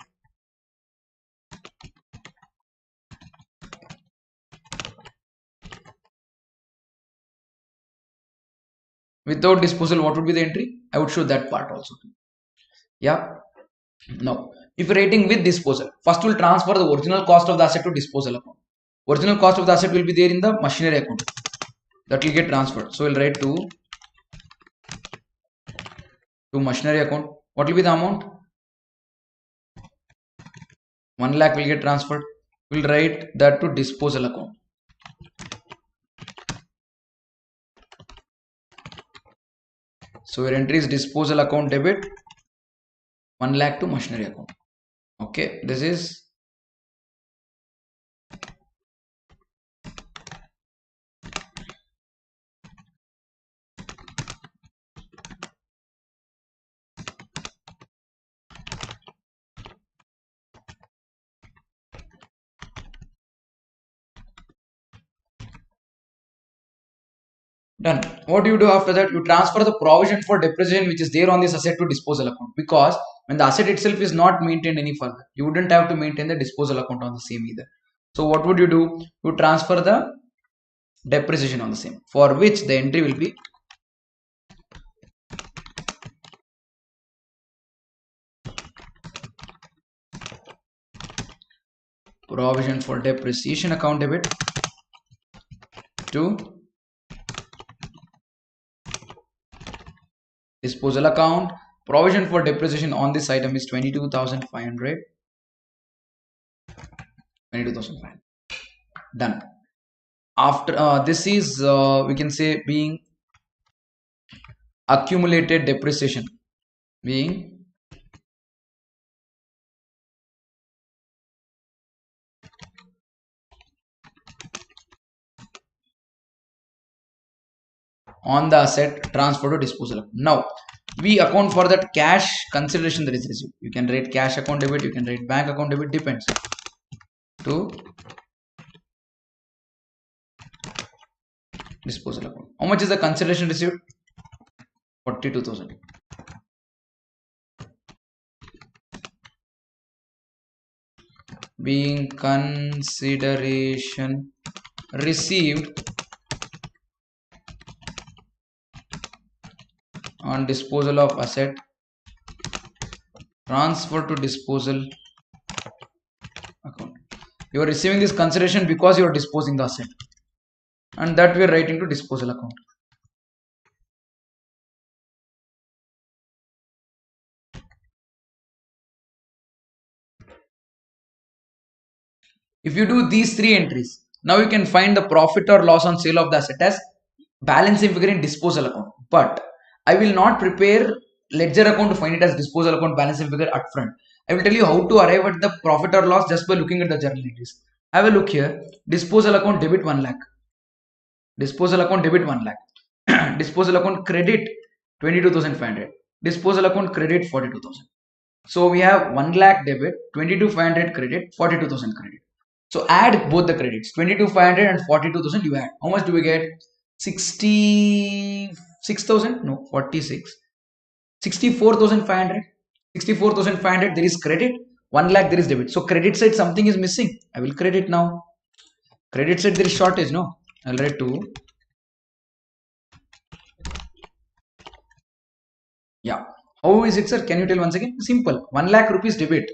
without disposal, what would be the entry? I would show that part also. Yeah. Now, if you're writing with disposal, first we'll transfer the original cost of the asset to disposal account. Original cost of the asset will be there in the machinery account. That will get transferred. So we'll write to machinery account. What will be the amount? 1 lakh will get transferred. We'll write that to disposal account. So your entry is disposal account debit 1 lakh to machinery account. Okay, this is done. What do you do after that? You transfer the provision for depreciation which is there on this asset to disposal account, because when the asset itself is not maintained any further, you wouldn't have to maintain the disposal account on the same either. So what would you do? You transfer the depreciation on the same, for which the entry will be provision for depreciation account debit to disposal account. Provision for depreciation on this item is 22,500. 22,500. Done. After this is we can say being accumulated depreciation, being on the asset transfer to disposal. Now we account for that cash consideration that is received. You can write cash account debit, you can write bank account debit, depends. To disposal account. How much is the consideration received? 42,000. Being consideration received on disposal of asset transfer to disposal account. You are receiving this consideration because you are disposing the asset, and that we are writing to disposal account. If you do these three entries, now you can find the profit or loss on sale of the asset as balancing figure in disposal account. But I will not prepare ledger account to find it as disposal account balancing figure upfront. I will tell you how to arrive at the profit or loss just by looking at the journal entries. Have a look here. Disposal account debit 1 lakh. Disposal account debit 1 lakh. Disposal account credit 22,500. Disposal account credit 42,000. So we have 1 lakh debit, 22,500 credit, 42,000 credit. So add both the credits, 22,500 and 42,000 you add. How much do we get? 66,000? No, 46. 64,500. 64,500 there is credit, 1 lakh there is debit. So credit side something is missing. I will credit now. Credit side there is shortage, no? I'll write 2. Yeah. How is it, sir? Can you tell once again? Simple. 1 lakh rupees debit,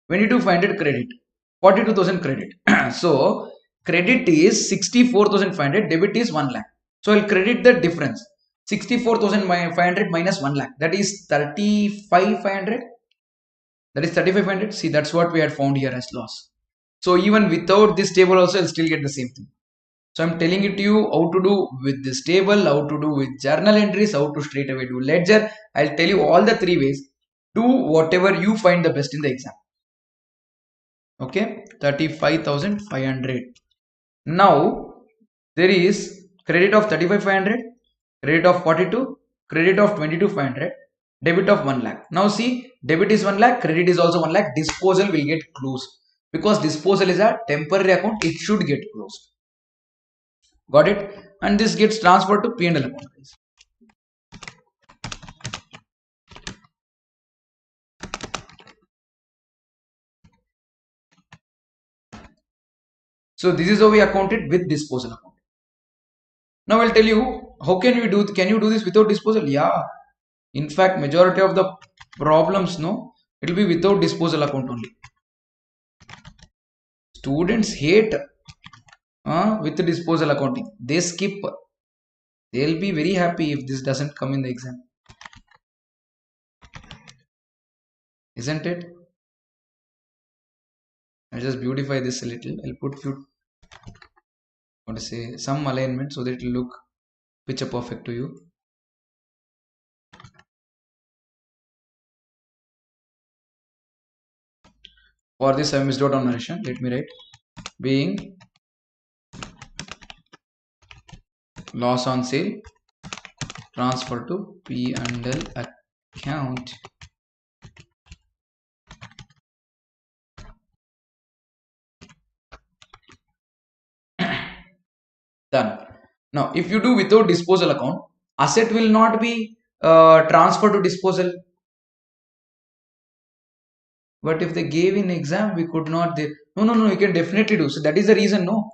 22,500 credit, 42,000 credit. So credit is 64,500, debit is 1 lakh. So I'll credit the difference. 64,500 minus 1 lakh, that is 35,500. That is 35,500. See, that's what we had found here as loss. So even without this table also I'll still get the same thing. So I'm telling it to you how to do with this table, how to do with journal entries, how to straight away do ledger. I'll tell you all the 3 ways. Do whatever you find the best in the exam. Okay, 35,500. Now there is credit of 35,500, credit of 42, credit of 22,500, debit of 1 lakh. Now see, debit is 1 lakh, credit is also 1 lakh. Disposal will get closed because disposal is a temporary account. It should get closed. Got it? And this gets transferred to P&L account. So this is how we account it with disposal account. Now I'll tell you how can you do this without disposal? Yeah. In fact, majority of the problems, no, it will be without disposal account only. Students hate with the disposal accounting. They skip. They'll be very happy if this doesn't come in the exam. Isn't it? I'll just beautify this a little. I'll put some alignment so that it will look picture perfect to you. For this I missed out on narration. Let me write being loss on sale transfer to P&L account. Done. Now if you do without disposal account, asset will not be transferred to disposal. But if they gave in exam, we could not. No, you can definitely do. So that is the reason. No.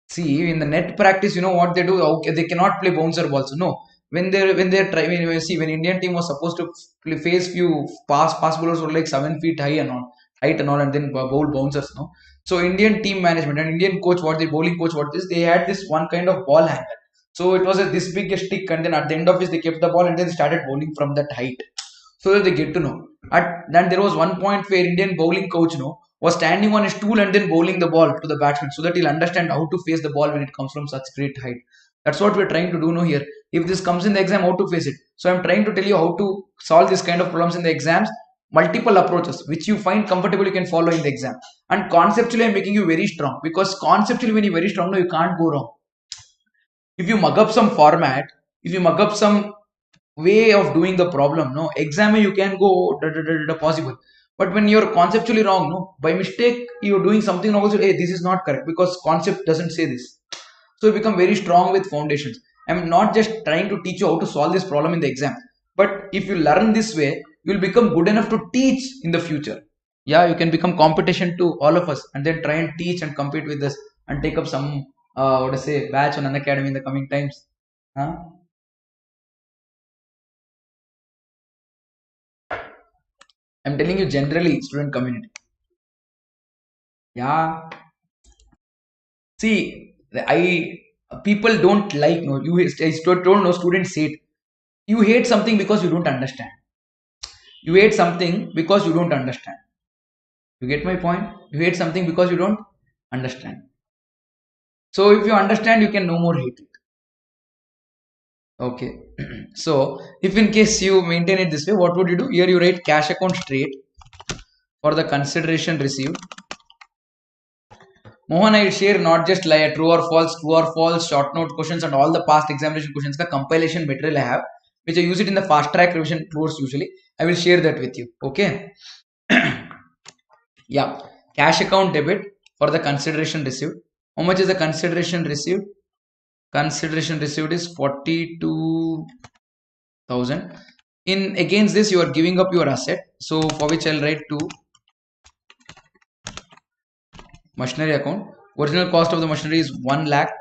See, in the net practice, you know what they do? Okay, they cannot play bouncer balls. No. When they're trying, when Indian team was supposed to face few pass bowlers were like 7 feet high and all, and then bowl bouncers. No. So Indian team management and Indian coach, bowling coach, they had this one kind of ball hanger. So it was this big stick, and then at the end of it, they kept the ball and then started bowling from that height, so that they get to know. Then there was one point where Indian bowling coach, was standing on a stool and then bowling the ball to the batsman so that he'll understand how to face the ball when it comes from such great height. That's what we're trying to do now here. If this comes in the exam, how to face it. So I'm trying to tell you how to solve this kind of problems in the exams. Multiple approaches which you find comfortable you can follow in the exam. And conceptually I'm making you very strong, because conceptually when you're very strong, no, you can't go wrong. If you mug up some format, if you mug up some way of doing the problem, no, exam you can go possible. But when you're conceptually wrong, no, by mistake you're doing something wrong, also, hey, this is not correct because concept doesn't say this. So you become very strong with foundations. I'm not just trying to teach you how to solve this problem in the exam, but if you learn this way, you'll become good enough to teach in the future. Yeah, you can become competition to all of us and then try and teach and compete with us and take up some what to say batch on Unacademy in the coming times. Huh? I'm telling you generally, student community. Yeah. See, people don't like, no, I told no, students hate. You hate something because you don't understand. You hate something because you don't understand. You get my point? You hate something because you don't understand. So if you understand, you can no more hate it. Okay. So if in case you maintain it this way, what would you do? Here you write cash account straight for the consideration received. Mohan, I will share not just like true or false, short note questions and all the past examination questions. The compilation material I have, which I use it in the fast track revision course usually. I will share that with you. Okay. Yeah. Cash account debit for the consideration received. How much is the consideration received? Consideration received is 42,000. In against this, you are giving up your asset. So for which I'll write to machinery account. Original cost of the machinery is 1 lakh.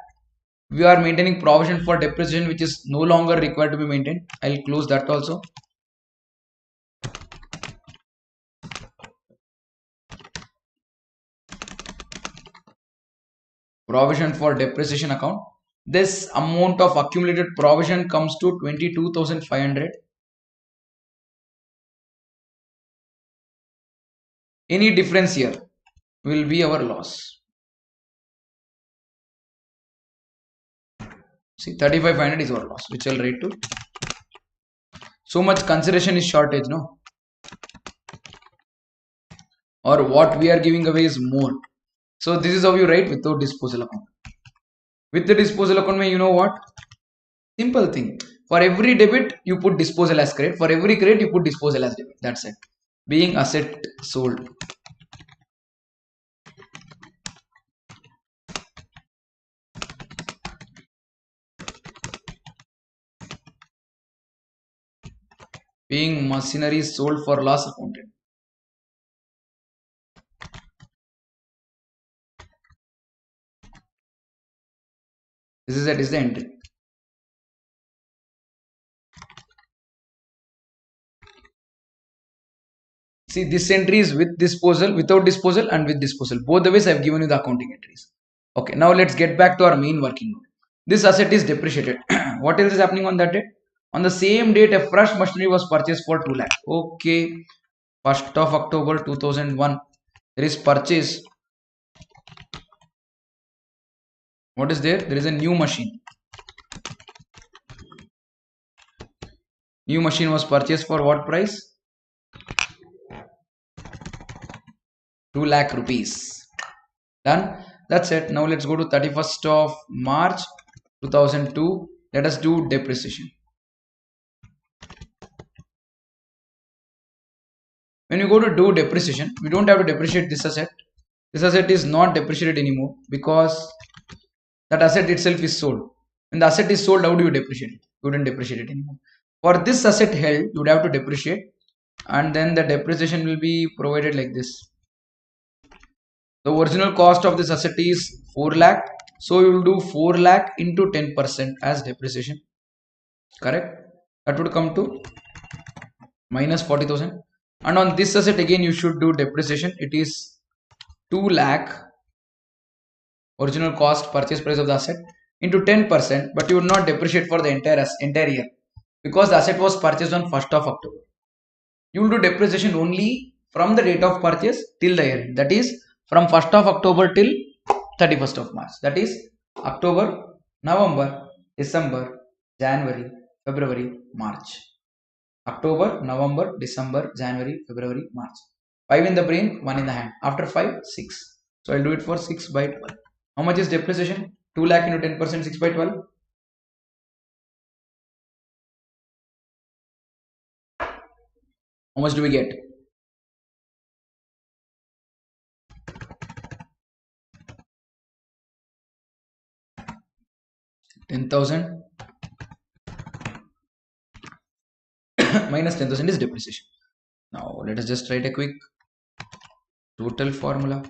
We are maintaining provision for depreciation, which is no longer required to be maintained. I'll close that also. Provision for depreciation account. This amount of accumulated provision comes to 22,500. Any difference here will be our loss. See, 35,500 is our loss, which I'll write to. So much consideration is shortage, no? Or what we are giving away is more. So this is how you write without disposal account. With the disposal account, you know what? Simple thing. For every debit, you put disposal as credit. For every credit, you put disposal as debit. That's it. Being asset sold. Being machinery sold for loss accounted. This is the entry. See, this entry is with disposal, without disposal, and with disposal. Both the ways I have given you the accounting entries. Okay, now let's get back to our main working note. This asset is depreciated. What else is happening on that date? On the same date, a fresh machinery was purchased for 2 lakh. Okay, 1st of October 2001, there is purchase. What is there? There is a new machine. New machine was purchased for what price? 2 lakh rupees. Done. That's it. Now let's go to 31st of March 2002. Let us do depreciation. When you go to do depreciation, we don't have to depreciate this asset. This asset is not depreciated anymore because that asset itself is sold. When the asset is sold, how do you depreciate it? You wouldn't depreciate it anymore. For this asset held, you would have to depreciate, and then the depreciation will be provided like this. The original cost of this asset is 4 lakh. So you will do 4 lakh into 10% as depreciation. Correct? That would come to minus 40,000. And on this asset again you should do depreciation. It is 2 lakh original cost, purchase price of the asset, into 10%, but you would not depreciate for the entire year because the asset was purchased on 1st of October. You will do depreciation only from the date of purchase till the year. That is from 1st of October till 31st of March. That is October, November, December, January, February, March. October, November, December, January, February, March. 5 in the brain, 1 in the hand. After 5, 6. So I'll do it for 6 by 12. How much is depreciation? 2 lakh into 10%, 6 by 12. How much do we get? 10,000 minus 10,000 is depreciation. Now let us just write a quick total formula.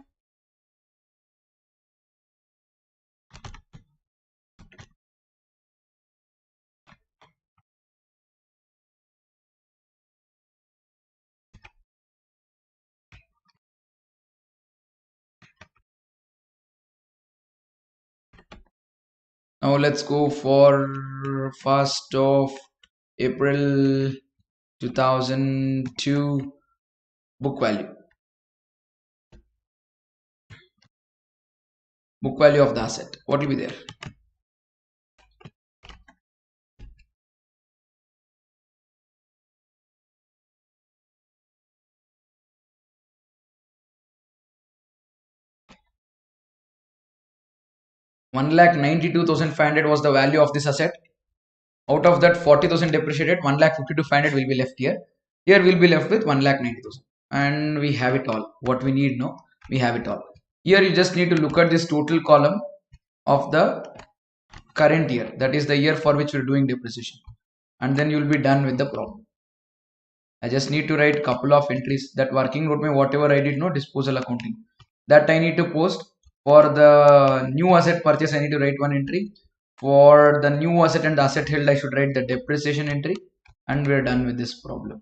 Now let's go for 1st of April 2002 book value. Book value of the asset. What will be there? One lakh 92,500 was the value of this asset. Out of that 40,000 depreciated, 1,52,500 will be left here. Here we'll be left with 1,90,000, and we have it all. What we need, no, we have it all. Here you just need to look at this total column of the current year. That is the year for which we're doing depreciation, and then you'll be done with the problem. I just need to write couple of entries. That working note, whatever I did, no disposal accounting. That I need to post. For the new asset purchase, I need to write one entry. For the new asset and the asset held, I should write the depreciation entry, and we're done with this problem.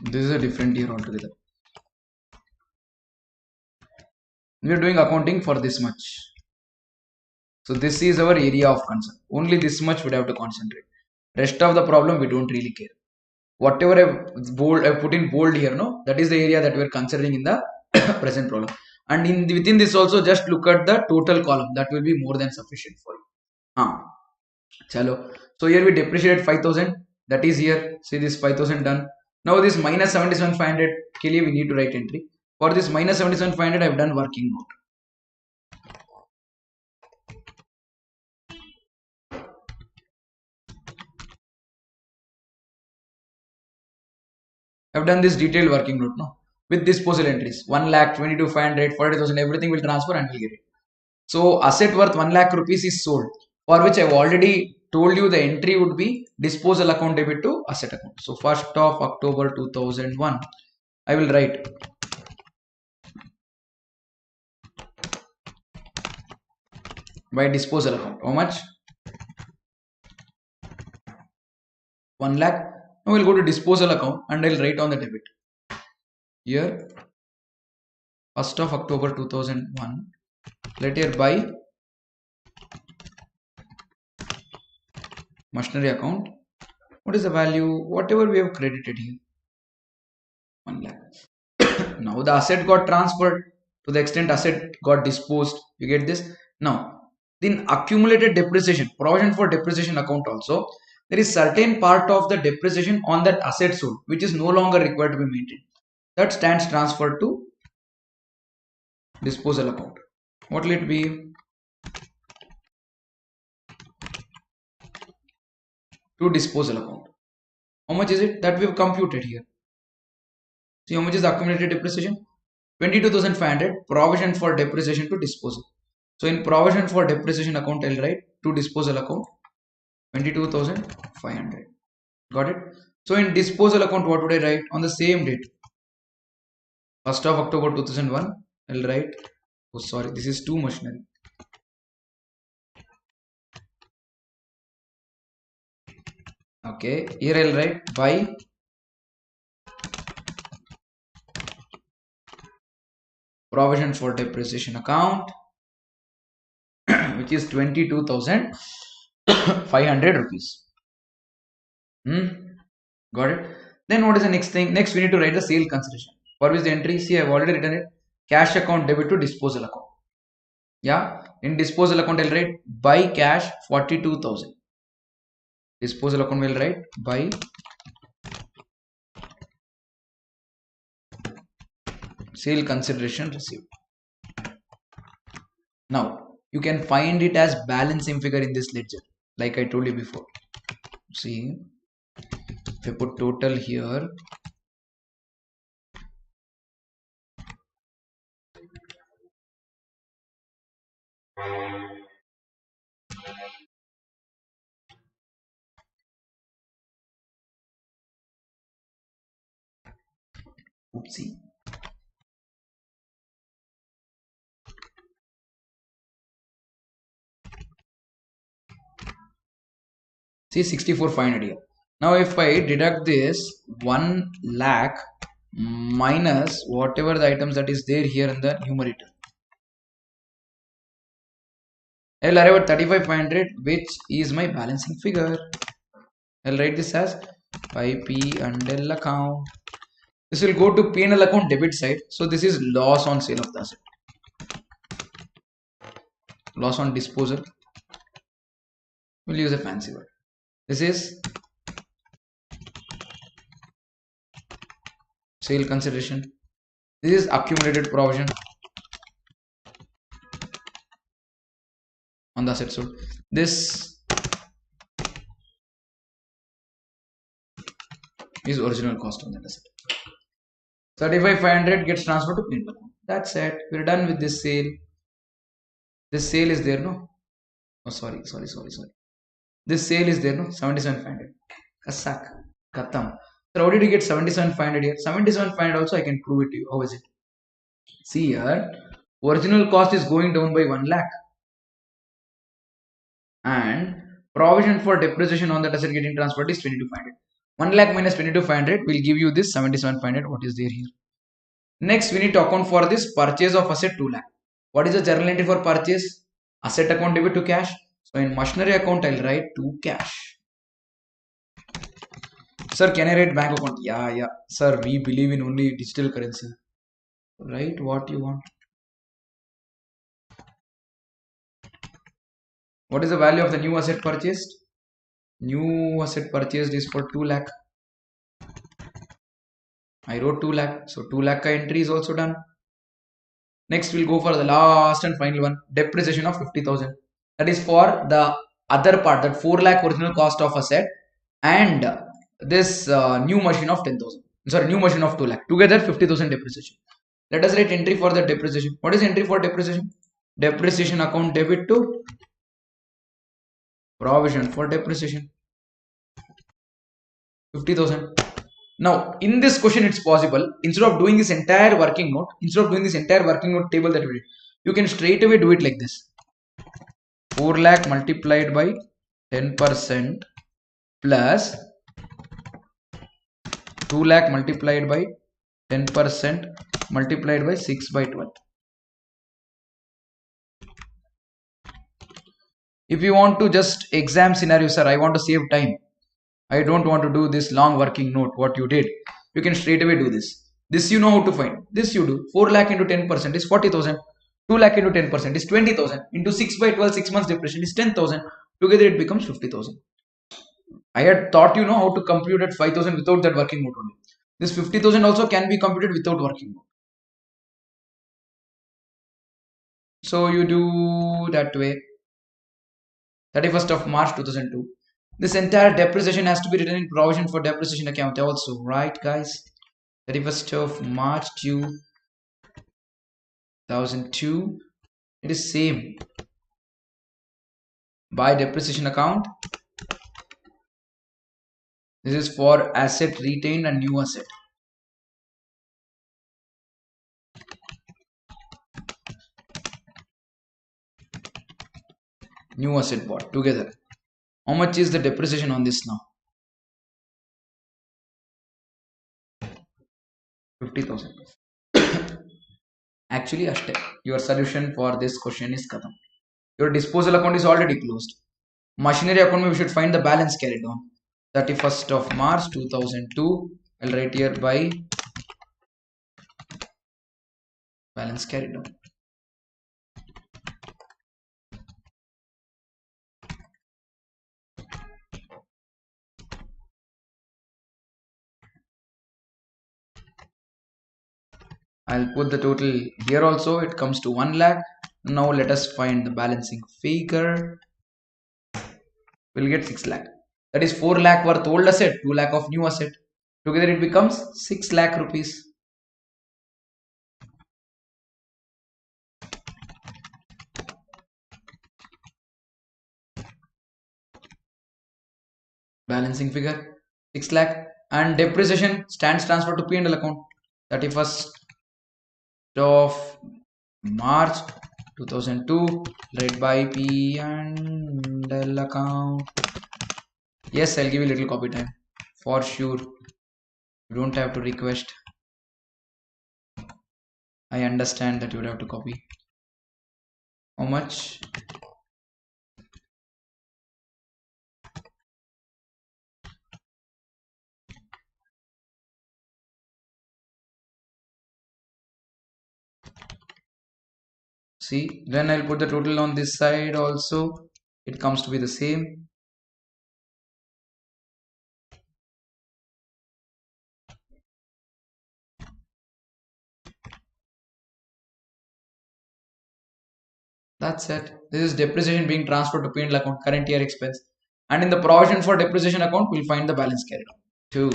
This is a different year altogether. We are doing accounting for this much. So this is our area of concern. Only this much we have to concentrate. Rest of the problem we don't really care. Whatever I put in bold here, no, that is the area that we are considering in the present problem. And within this also, just look at the total column. That will be more than sufficient for you. Chalo. So here we depreciated 5,000. That is here. See this 5,000 done. Now this minus 77,500 ke liye we need to write entry. For this minus 77,500 I have done working note. I have done this detailed working note, no, with disposal entries. 1,22,500, 40,000, everything will transfer and we'll get it. So asset worth 1 lakh rupees is sold, for which I have already told you the entry would be disposal account debit to asset account. So 1st of October 2001, I will write by disposal account. How much? 1 lakh. Now we'll go to disposal account and I'll write on the debit. Here 1st of October 2001, let here buy machinery account. What is the value? Whatever we have credited here, 1 lakh. Now the asset got transferred to the extent asset got disposed. You get this? Now then accumulated depreciation, provision for depreciation account also. There is certain part of the depreciation on that asset sold which is no longer required to be maintained. That stands transferred to disposal account. What will it be? To disposal account. How much is it? That we have computed here. See how much is the accumulated depreciation? 22,500 provision for depreciation to disposal. So in provision for depreciation account, I'll write to disposal account 22,500. Got it? So in disposal account, what would I write? On the same date, 1st of October 2001, I'll write, oh sorry, this is too machinery. Okay, here I'll write by provision for depreciation account, which is 22,500 rupees. Got it? Then what is the next thing? Next, we need to write the sale consideration. For which the entry, see, I've already written it. Cash account debit to disposal account. Yeah, in disposal account, I'll write buy cash 42,000. Disposal account will write buy sale consideration received. Now, you can find it as balancing figure in this ledger, like I told you before. See, if I put total here, oopsie. See 64,500 here. Now if I deduct this 1 lakh minus whatever the items that is there here in the numerator, I'll arrive at 35,500, which is my balancing figure. I'll write this as by P&L account. This will go to P&L account debit side. So this is loss on sale of the asset. Loss on disposal. We'll use a fancy word. This is sale consideration. This is accumulated provision on the asset sold. This is original cost on that asset. 35,500 gets transferred to P&L account. That's it. We're done with this sale. This sale is there, no? Oh, sorry. This sale is there, no? 77,500. Kasak. Katam. So how did you get 77,500 here? 77,500 also I can prove it to you. How is it? See here, original cost is going down by 1 lakh. And provision for depreciation on that asset getting transferred is 22,500. 1 lakh minus 22,500 will give you this 77,500. What is there here? Next, we need to account for this purchase of asset 2 lakh. What is the journal entry for purchase? Asset account debit to cash. So in machinery account, I'll write to cash. Sir, can I write bank account? Yeah. Sir, we believe in only digital currency. Write what you want. What is the value of the new asset purchased? New asset purchased is for 2 lakh. I wrote 2 lakh. So 2 lakh entry is also done. Next, we'll go for the last and final one. Depreciation of 50,000. That is for the other part, that 4 lakh original cost of asset and this new machine of 10,000. Sorry, new machine of 2 lakh. Together 50,000 depreciation. Let us write entry for the depreciation. What is entry for depreciation? Depreciation account debit to provision for depreciation. 50,000. Now, in this question, it's possible, instead of doing this entire working note table that we did, you can straight away do it like this. 4 lakh multiplied by 10% plus 2 lakh multiplied by 10% multiplied by 6 by 12. If you want to just exam scenario, sir, I want to save time. I don't want to do this long working note, what you did. You can straight away do this. This you know how to find. This you do. 4 lakh into 10% is 40,000. 2 lakh into 10% is 20,000. Into 6 by 12, 6 months depreciation is 10,000. Together it becomes 50,000. I had thought you know how to compute at 5,000 without that working note only. This 50,000 also can be computed without working note. So you do that way. 31st of March 2002. This entire depreciation has to be written in provision for depreciation account also, right guys? 31st of March 2002. It is same. By depreciation account. This is for asset retained and new asset. New asset bought together. How much is the depreciation on this now? 50,000. Actually, ashte. Your solution for this question is khatam. Your disposal account is already closed. Machinery account, we should find the balance carried on. 31st of March 2002. I'll write here by balance carried on. I'll put the total here also. It comes to 1 lakh. Now let us find the balancing figure. We'll get 6 lakh. That is 4 lakh worth old asset, 2 lakh of new asset. Together it becomes 6 lakh rupees. Balancing figure 6 lakh, and depreciation stands transfer to P&L account 31st of March 2002, read by P&L account. Yes, I'll give you a little copy time for sure. You don't have to request. I understand that you would have to copy. How much? See, then I'll put the total on this side also. It comes to be the same. That's it. This is depreciation being transferred to P&L account, current year expense. And in the provision for depreciation account, we'll find the balance carried on. 2.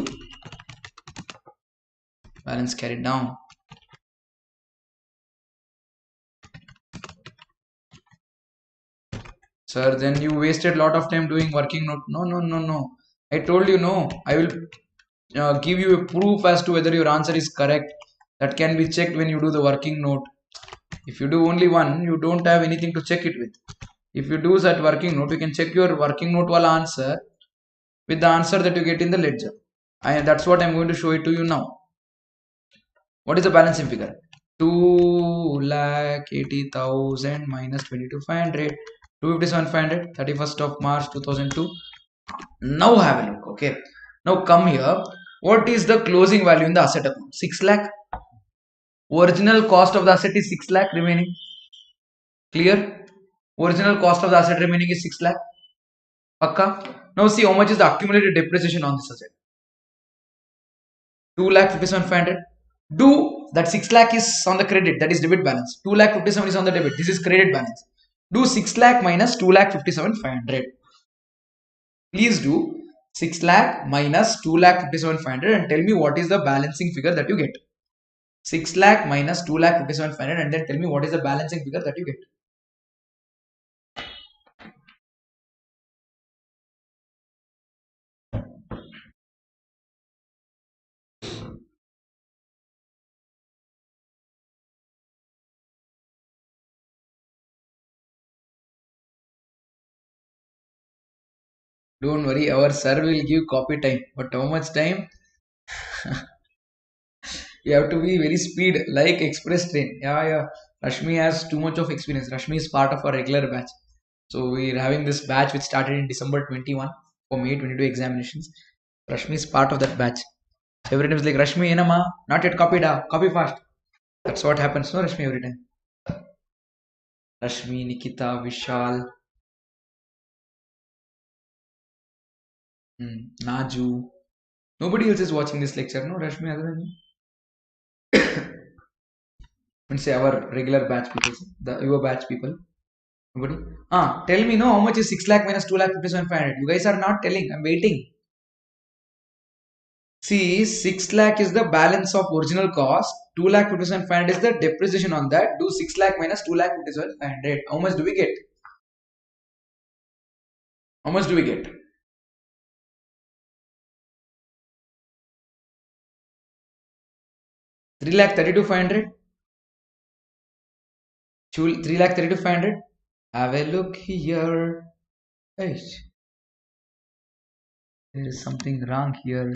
Balance carried down. Sir, then you wasted a lot of time doing working note. No, no, no, no. I told you no. I will give you a proof as to whether your answer is correct. That can be checked when you do the working note. If you do only one, you don't have anything to check it with. If you do that working note, you can check your working note wala answer with the answer that you get in the ledger. That's what I'm going to show it to you now. What is the balancing figure? 2,80,000 minus 22,500. 257,500. 31st of March 2002. Now have a look. Okay. Now come here. What is the closing value in the asset account? 6 lakh. Original cost of the asset is 6 lakh remaining. Clear? Original cost of the asset remaining is 6 lakh. Akka. Now see how much is the accumulated depreciation on this asset. 2,57,500. Do that 6 lakh is on the credit, that is debit balance. 2,57,000 is on the debit. This is credit balance. Do 6 lakh minus 2,57,500. Please do 6 lakh minus 2,57,500 and tell me what is the balancing figure that you get. 6 lakh minus 2,57,500 and then tell me what is the balancing figure that you get. Don't worry, our sir will give copy time. But how much time? You have to be very speed like express train. Yeah. Rashmi has too much of experience. Rashmi is part of our regular batch. So we're having this batch which started in December 21 for May 22 examinations. Rashmi is part of that batch. Every time is like, Rashmi, enama, not yet copied, copy fast. That's what happens, no Rashmi, every time. Rashmi, Nikita, Vishal, Naju. Nobody else is watching this lecture, no Rashmi, other than you. Say our regular batch people, your batch people. Nobody? Tell me, no, how much is 6 lakh minus 2,57,500? You guys are not telling. I'm waiting. See, 6 lakh is the balance of original cost. 2,57,500 is the depreciation on that. Do 6 lakh minus 2,57,500. How much do we get? How much do we get? 3,32,500. 3,32,500. Have a look here. Hey, there is something wrong here.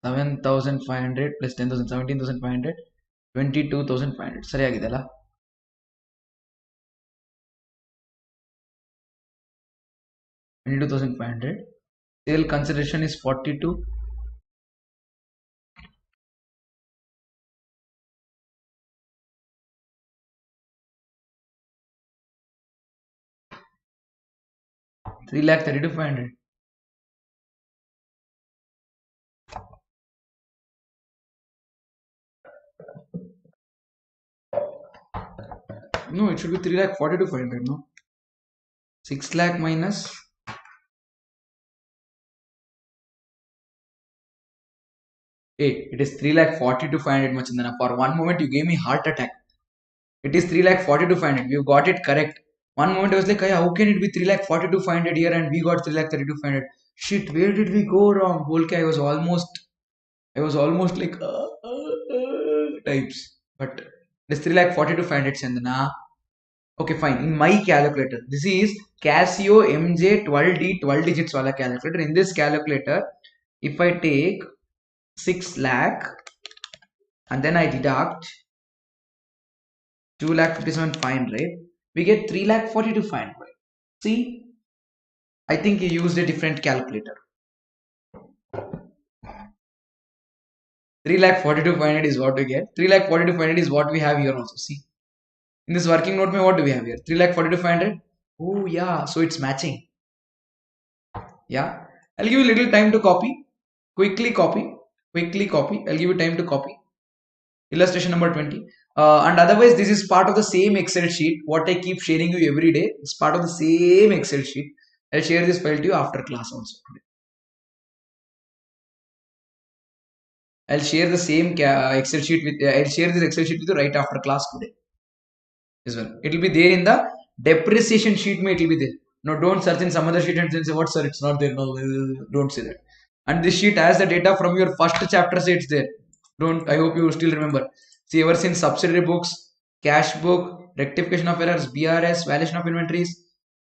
7,500 plus 10,000, 17,500, 22,500. ಸರಿಯಾಗಿದೆಯಲ್ಲ? 22,500. Sale consideration is 42. 3,32,500. No, it should be 3,42,500. No, 6 lakh minus. Hey, it is 3,42,500 Machandana. For one moment you gave me heart attack. It is 3,42,500. You got it correct. One moment I was like, how can it be 3,42,500 here and we got 3,32,500? Shit, where did we go wrong? Bolke, I was almost like types. But it is 3,42,500 Chandana. Okay, fine. In my calculator, this is Casio MJ12D 12 digits wala calculator. In this calculator, if I take 6 lakh and then I deduct 2,57,500, we get 3,42,500. See, I think you used a different calculator. 3,42,500 is what we get. 3,42,500 is what we have here also. See, in this working note, what do we have here? 3,42,500. Oh yeah, so it's matching. Yeah, I'll give you a little time to copy. Quickly copy. I'll give you time to copy. Illustration number 20. And otherwise, this is part of the same Excel sheet. What I keep sharing you every day. It's part of the same Excel sheet. I'll share this file to you after class also today. I'll share the same Excel sheet with. I'll share this Excel sheet with you right after class today as well. It will be there in the depreciation sheet. It will be there. No, don't search in some other sheet and then say, "What, sir? It's not there." No, don't say that. And this sheet has the data from your first chapter. Say it's there. Don't. I hope you still remember. See, ever since subsidiary books, cash book, rectification of errors, BRS, valuation of inventories,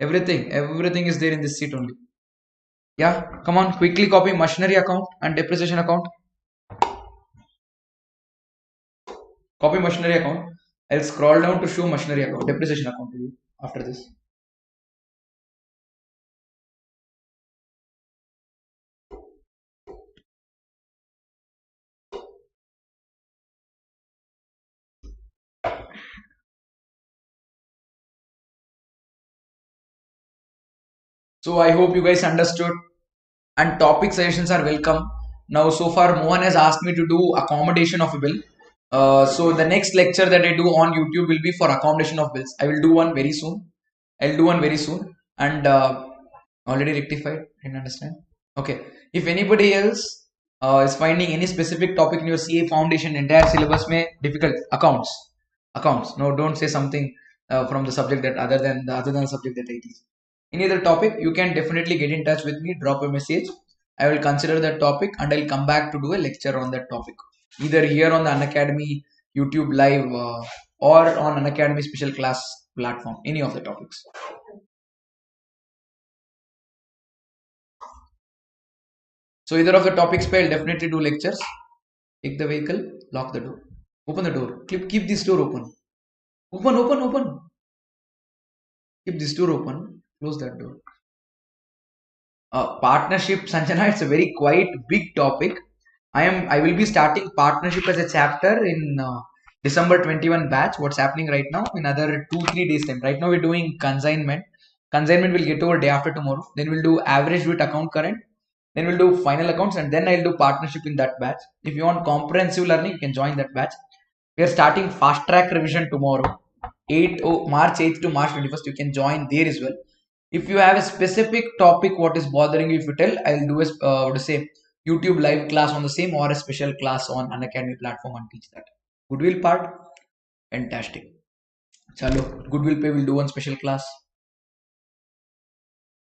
everything is there in this sheet only. Yeah, come on, quickly copy machinery account and depreciation account. Copy machinery account. I'll scroll down to show machinery account, depreciation account to you after this. So I hope you guys understood, and topic suggestions are welcome. Now so far Mohan has asked me to do accommodation of a bill. So the next lecture that I do on YouTube will be for accommodation of bills. I will do one very soon. I'll do one very soon. And already rectified. Didn't understand. Okay. If anybody else is finding any specific topic in your CA foundation entire syllabus may difficult, accounts. No, don't say something from the subject that other than the subject that I teach. Any other topic, you can definitely get in touch with me. Drop a message. I will consider that topic and I'll come back to do a lecture on that topic, either here on the Unacademy YouTube live or on Unacademy special class platform. Any of the topics. So either of the topics, I'll definitely do lectures. Take the vehicle, lock the door, open the door. Keep this door open. Open. Keep this door open. Close that door. Partnership, Sanjana, it's a very quite big topic. I will be starting partnership as a chapter in December 21 batch. What's happening right now? In another 2-3 days time. Right now we're doing consignment. Consignment will get over day after tomorrow. Then we'll do average with account current. Then we'll do final accounts and then I'll do partnership in that batch. If you want comprehensive learning, you can join that batch. We are starting fast track revision tomorrow, March 8th to March 21st. You can join there as well. If you have a specific topic, what is bothering you, if you tell, I'll do a YouTube live class on the same or a special class on Unacademy platform and teach that. Goodwill part, fantastic. Chalo, goodwill pay will do one special class.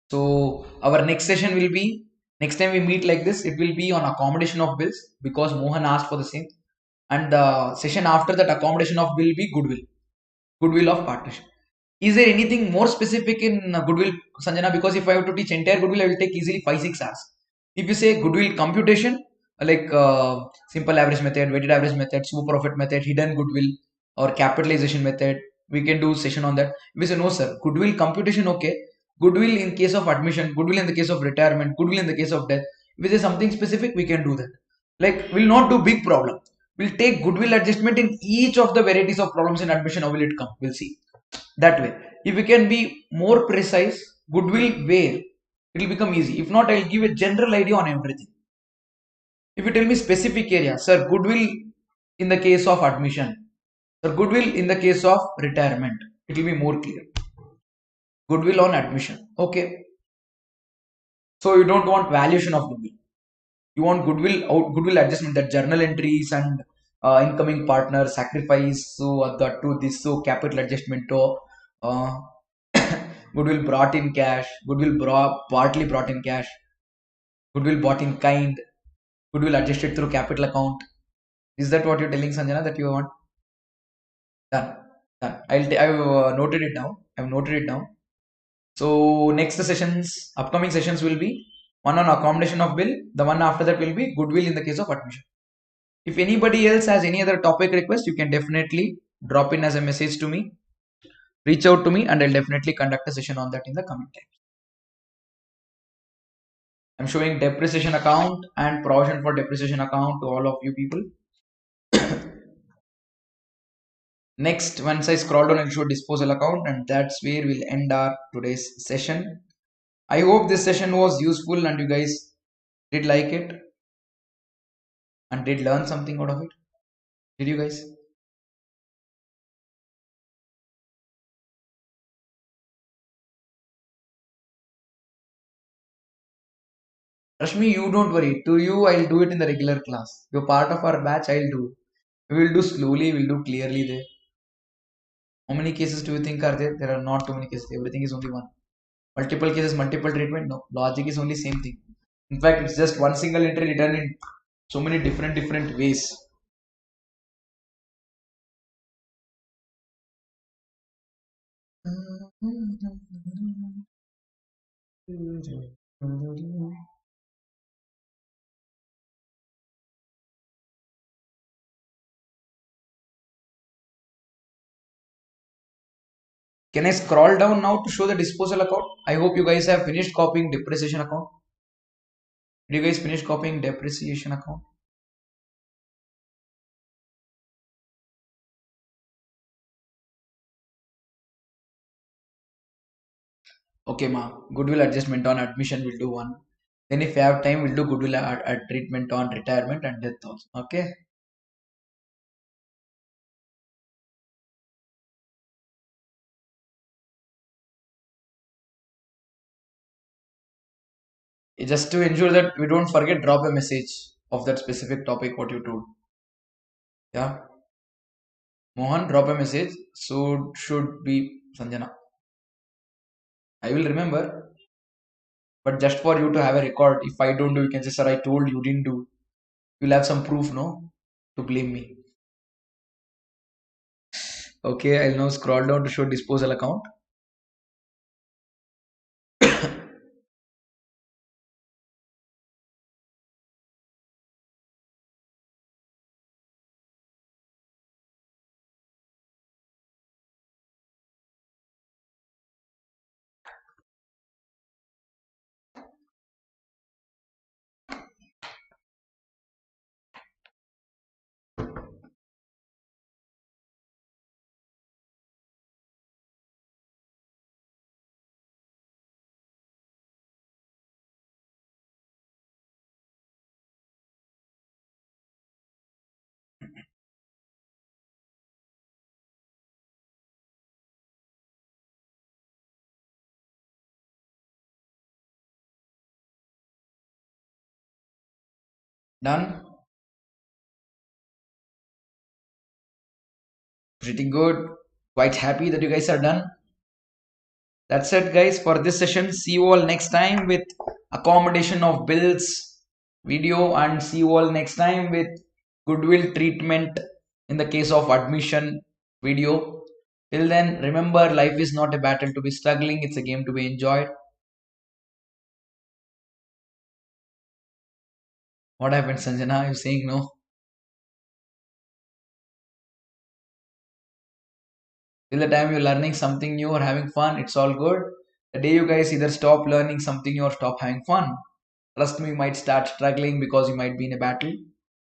So our next session will be, next time we meet like this, it will be on accommodation of bills because Mohan asked for the same. and the session after that accommodation of bill will be goodwill of partnership. Is there anything more specific in goodwill, Sanjana? Because if I have to teach entire goodwill, I will take easily 5-6 hours. If you say goodwill computation, like simple average method, weighted average method, super profit method, hidden goodwill, or capitalization method, we can do session on that. If we say no, sir, goodwill computation, okay. Goodwill in case of admission, goodwill in the case of retirement, goodwill in the case of death. If we say something specific, we can do that. Like, we'll not do big problem. We'll take goodwill adjustment in each of the varieties of problems in admission. How will it come? We'll see that way. If we can be more precise, goodwill where it will become easy. If not, I'll give a general idea on everything. If you tell me specific area, sir, goodwill in the case of admission, sir, goodwill in the case of retirement, it will be more clear. Goodwill on admission, okay. So you don't want valuation of goodwill, you want goodwill adjustment, that journal entries and incoming partner sacrifice, so that to this, so capital adjustment to uh, goodwill brought in cash, partly brought in cash, goodwill bought in kind, goodwill adjusted through capital account. Is that what you're telling, Sanjana, that you want? Done. Done. I've noted it down. I've noted it down. So next sessions, upcoming sessions will be one on accommodation of bill. The one after that will be goodwill in the case of admission. If anybody else has any other topic request, you can definitely drop in as a message to me. Reach out to me and I'll definitely conduct a session on that in the coming time. I'm showing depreciation account and provision for depreciation account to all of you people. Next, once I scroll down, I'll show disposal account, and that's where we'll end our today's session. I hope this session was useful and you guys did like it and did learn something out of it. Did you guys? Rashmi, you don't worry. To you, I'll do it in the regular class. You're part of our batch, I'll do. We will do slowly, we'll do clearly there. How many cases do you think are there? There are not too many cases. Everything is only one. Multiple cases, multiple treatment? No. Logic is only same thing. In fact, it's just one single entry written in so many different ways. Can I scroll down now to show the disposal account? I hope you guys have finished copying depreciation account. Did you guys finish copying depreciation account? Okay, ma. Goodwill adjustment on admission, we'll do one. Then if you have time, we'll do goodwill treatment on retirement and death also. Okay. Just to ensure that we don't forget, drop a message of that specific topic what you told. Yeah. Mohan, drop a message. So should be Sanjana. I will remember. But just for you to have a record, if I don't do, you can say, sir, I told you didn't do. You'll have some proof, no? To blame me. Okay, I'll now scroll down to show disposal account. Done. Pretty good. Quite happy that you guys are done. That's it, guys, for this session. See you all next time with accommodation of bills video, and see you all next time with goodwill treatment in the case of admission video. Till then, remember, life is not a battle to be struggling, it's a game to be enjoyed. What happened, Sanjana? You're saying no? Till the time you're learning something new or having fun, it's all good. The day you guys either stop learning something new or stop having fun, trust me, you might start struggling because you might be in a battle.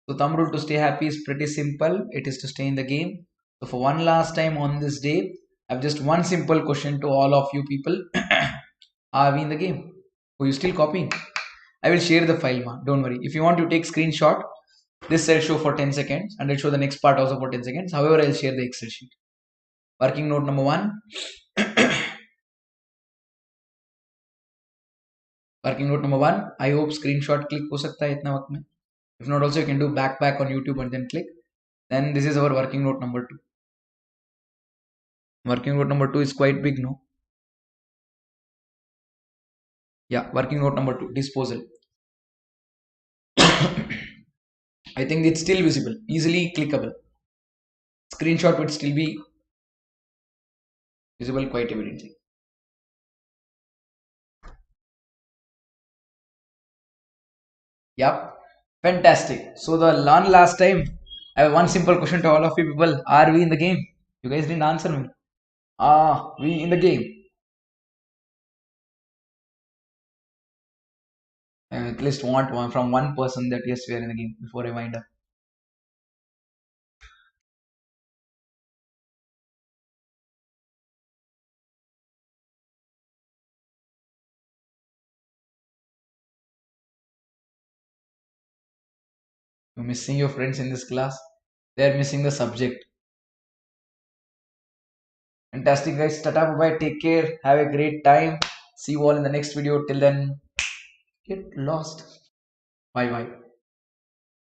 So, thumb rule to stay happy is pretty simple. It is to stay in the game. So, for one last time on this day, I have just one simple question to all of you people. Are we in the game? Are you still copying? I will share the file, ma. Don't worry. If you want to take screenshot, this I'll show for 10 seconds and I'll show the next part also for 10 seconds. However, I'll share the Excel sheet. Working note number 1. Working note number 1. I hope screenshot click हो सकता है इतना वक्त में. If not, also you can do back on YouTube and then click. Then this is our working note number 2. Working note number 2 is quite big, no? Yeah, working note number 2, disposal. I think it's still visible, easily clickable. Screenshot would still be visible quite evidently. Yep, fantastic. So the last time, I have one simple question to all of you people. Are we in the game? You guys didn't answer me. Are we in the game? I at least want one from one person that yes, we are in the game before I wind up. You're missing your friends in this class. They're missing the subject. Fantastic guys. Tata bye bye. Take care. Have a great time. See you all in the next video. Till then, get lost. Bye bye.